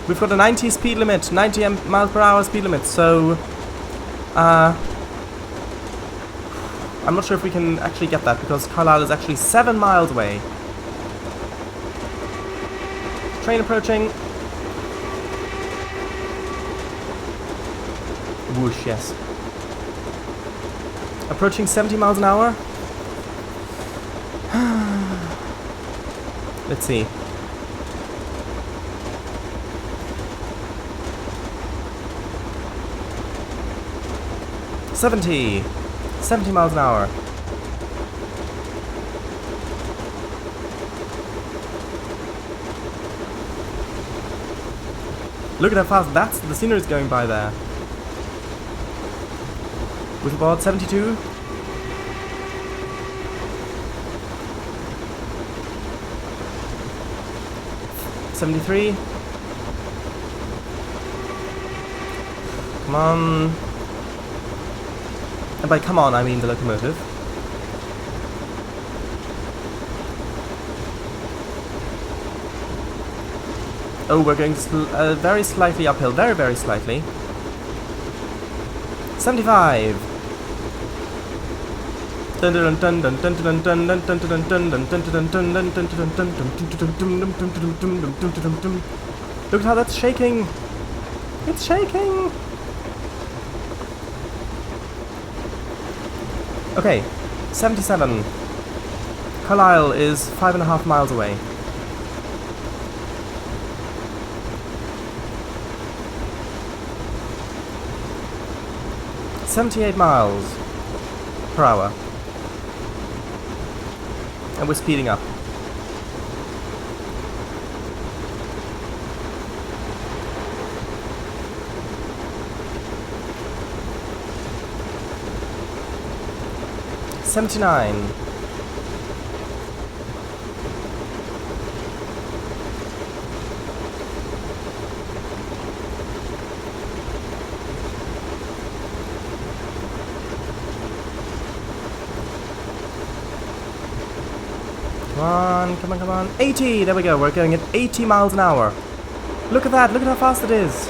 We've got a 90 speed limit, 90 miles per hour speed limit, so I'm not sure if we can actually get that because Carlisle is actually 7 miles away. Train approaching. Whoosh, yes. Approaching 70 miles an hour. Let's see. Seventy miles an hour. Look at how fast the scenery is going by there. With about 72. $73. Come on. And by come on, I mean the locomotive. Oh, we're going very slightly uphill. Very, very slightly. 75. Look at how that's shaking. It's shaking. Okay, 77. Carlisle is 5.5 miles away. $78 miles per hour. And we're speeding up. $79. Come on, come on. 80! There we go. We're going at 80 miles an hour. Look at that. Look at how fast it is.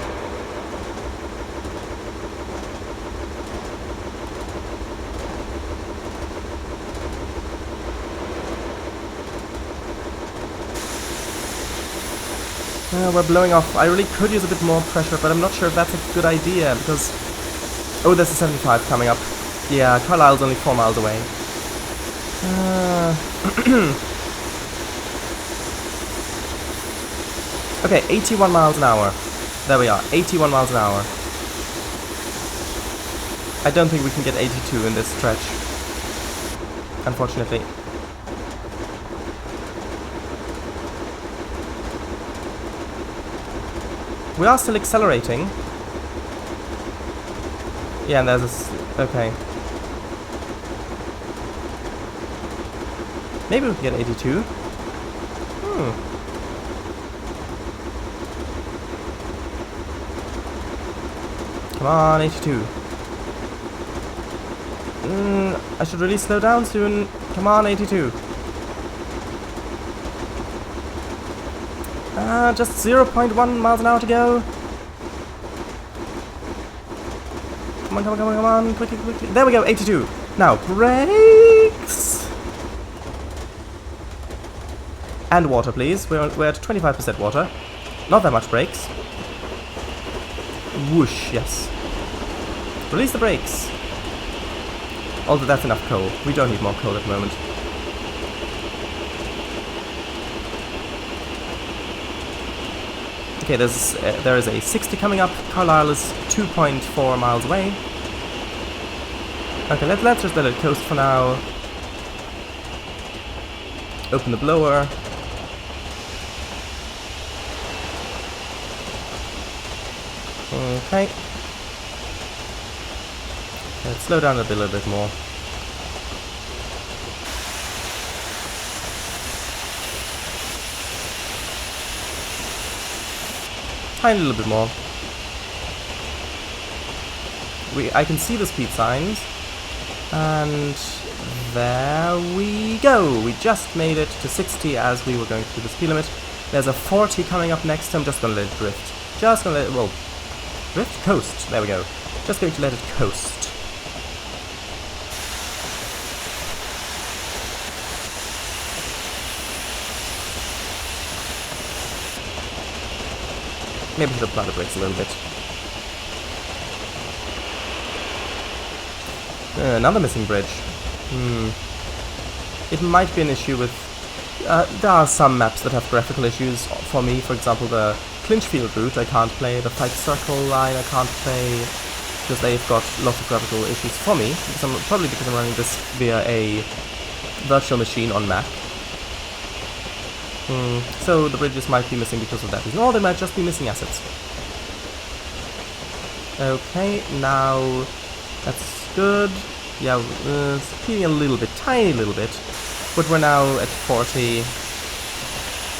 We're blowing off. I really could use a bit more pressure, but I'm not sure if that's a good idea because... Oh, there's a 75 coming up. Yeah, Carlisle's only 4 miles away. Okay, 81 miles an hour. There we are, 81 miles an hour. I don't think we can get 82 in this stretch, unfortunately. We are still accelerating. Yeah, and there's a... okay. Maybe we can get 82. Come on, 82. I should really slow down soon. Come on, 82. Just 0.1 miles an hour to go. Come on, come on, come on, come on. Quickly, quickly. There we go, 82. Now, brakes. And water, please. We're at 25% water. Not that much brakes. Whoosh, yes. Release the brakes. Although that's enough coal. We don't need more coal at the moment. Okay, there is a 60 coming up. Carlisle is 2.4 miles away. Okay, let's just let it coast for now. Open the blower. Okay. slow down a little bit more. Tiny little bit more. I can see the speed signs, and there we go. We just made it to 60 as we were going through the speed limit. There's a 40 coming up next. I'm just gonna let it drift. Just gonna let it, well, drift? Coast. There we go. Just going to let it coast. Maybe should apply the brakes a little bit. Another missing bridge. It might be an issue with... there are some maps that have graphical issues for me. For example, the Clinchfield route I can't play, the Fight Circle line I can't play, because they've got lots of graphical issues for me. Probably because I'm running this via a virtual machine on Mac. So the bridges might be missing because of that reason, or they might just be missing assets. Okay, now that's good. Yeah, speeding a little bit, tiny little bit, but we're now at 40.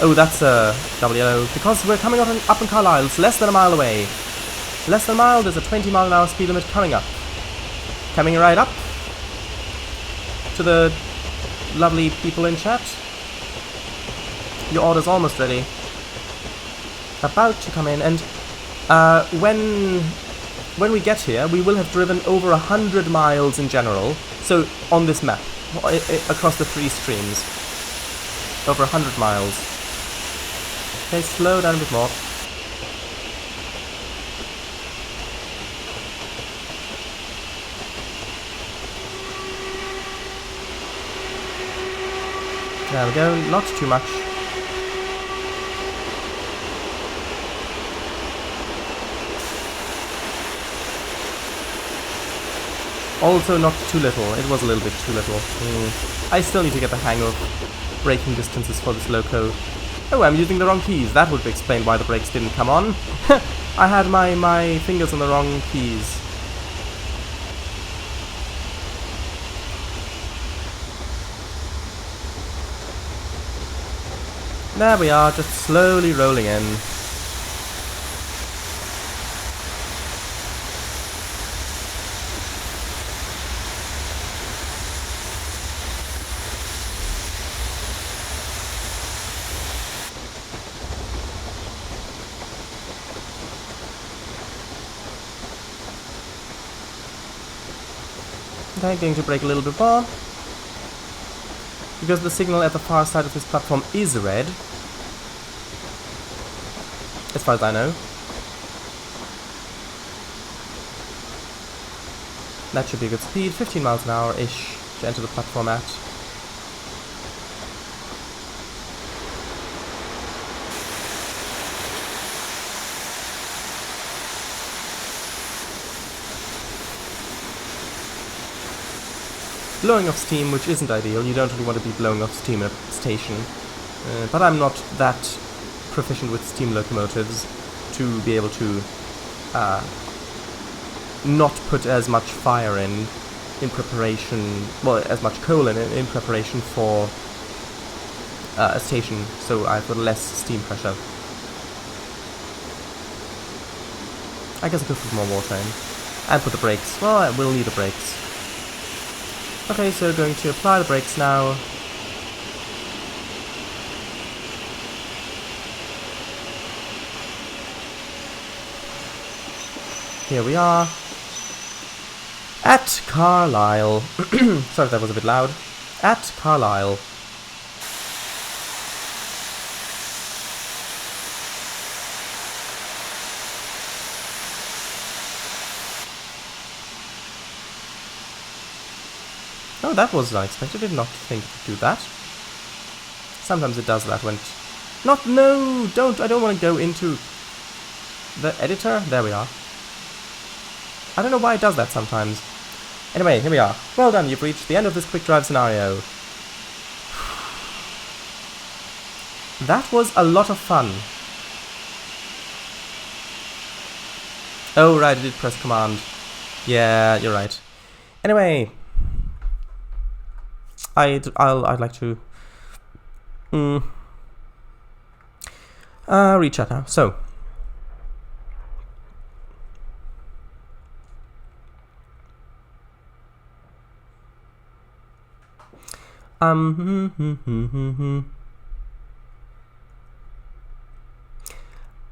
Oh, that's a double yellow, because we're coming up in Carlisle. It's less than a mile away. Less than a mile, there's a 20 mile an hour speed limit coming up. Coming right up to the lovely people in chat. Your order's almost ready. About to come in, and when we get here, we will have driven over 100 miles in general. So on this map, across the 3 streams, over 100 miles. Okay, slow down a bit more. There we go, not too much. Also not too little, it was a little bit too little. I still need to get the hang of braking distances for this loco. Oh, I'm using the wrong keys. That would explain why the brakes didn't come on. I had my fingers on the wrong keys. There we are, just slowly rolling in. Okay, going to brake a little bit more, because the signal at the far side of this platform is red, as far as I know. That should be a good speed, 15 miles an hour-ish to enter the platform at. Blowing off steam, which isn't ideal. You don't really want to be blowing off steam at a station. But I'm not that proficient with steam locomotives to be able to not put as much fire in preparation, well, as much coal in preparation for a station, so I've got less steam pressure. I guess I could put more water in. And put the brakes. Well, I will need the brakes. Okay, so going to apply the brakes now. Here we are. At Carlisle. Sorry if that was a bit loud. At Carlisle. Oh, that was unexpected. I did not think it would do that. Sometimes it does that when... No! Don't! I don't want to go into the editor. There we are. I don't know why it does that sometimes. Anyway, here we are. Well done, you've reached the end of this quick drive scenario. That was a lot of fun. Oh, right, I did press command. Yeah, you're right. Anyway, I'd like to read chat now. So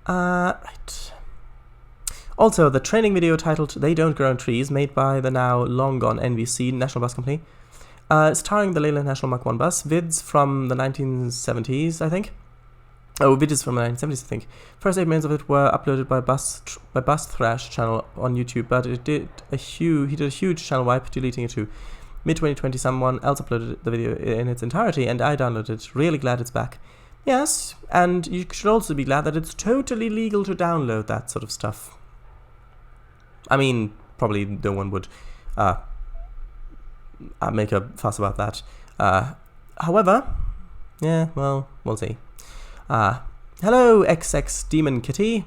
right. Also, the training video titled "They Don't Grow on Trees," made by the now long gone NBC National Bus Company, starring the Leyland National Mach 1 bus. Vids from the 1970s, I think. Oh, videos from the 1970s, I think. First 8 minutes of it were uploaded by Bus Thrash channel on YouTube, but he did a huge channel wipe, deleting it too. Mid-2020, someone else uploaded the video in its entirety, and I downloaded it. Really glad it's back. Yes, and you should also be glad that it's totally legal to download that sort of stuff. I mean, probably no one would make a fuss about that. However, yeah, well, we'll see. Hello, XX Demon Kitty.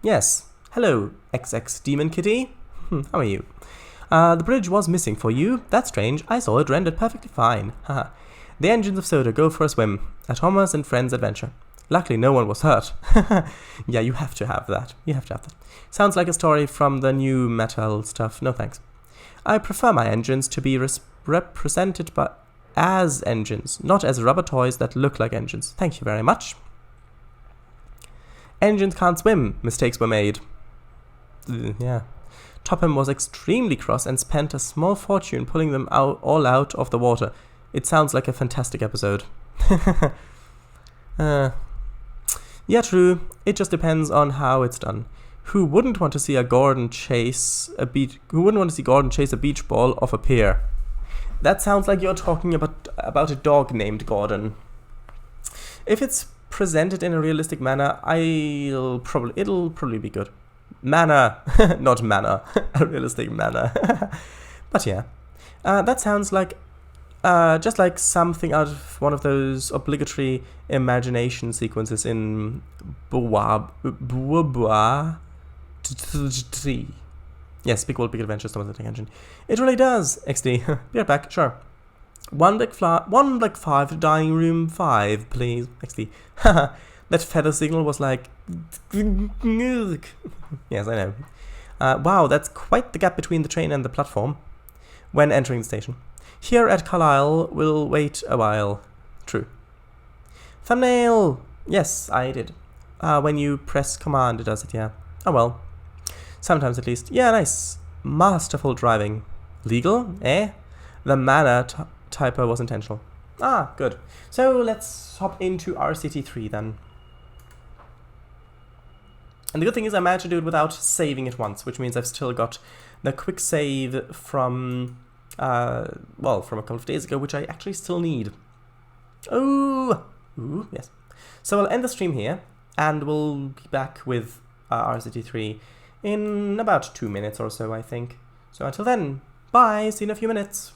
Yes, hello, XX Demon Kitty. How are you? The bridge was missing for you. That's strange. I saw it rendered perfectly fine. Haha. The engines of Soda go for a swim. A Thomas and Friends adventure. Luckily, no one was hurt. Yeah, you have to have that. You have to have that. Sounds like a story from the new metal stuff. No thanks. I prefer my engines to be represented as engines, not as rubber toys that look like engines. Thank you very much. Engines can't swim. Mistakes were made. Yeah. Topham was extremely cross and spent a small fortune pulling them all out of the water. It sounds like a fantastic episode. Yeah, true. It just depends on how it's done. Who wouldn't want to see Gordon chase a beach ball off a pier? That sounds like you're talking about a dog named Gordon. If it's presented in a realistic manner, it'll probably be good. Manner, not manner, a realistic manner. But yeah, that sounds like just like something out of one of those obligatory imagination sequences in Bois. Yes, Big World, Big Adventure, Thomas the Tank Engine. It really does. XD. Be right back. Sure. One black 5 to dining room 5, please. XD. That feather signal was like. Yes, I know. Wow, that's quite the gap between the train and the platform when entering the station. Here at Carlisle, we'll wait a while. True. Thumbnail! Yes, I did. When you press command, it does it, yeah. Oh well. Sometimes at least. Yeah, nice. Masterful driving. Legal? Eh? The manner typo was intentional. Ah, good. So let's hop into RCT3 then. And the good thing is I managed to do it without saving it once, which means I've still got the quick save from from a couple of days ago, which I actually still need. Ooh, yes. So I'll end the stream here, and we'll be back with RCT3 in about 2 minutes or so, I think. So until then, bye, see you in a few minutes.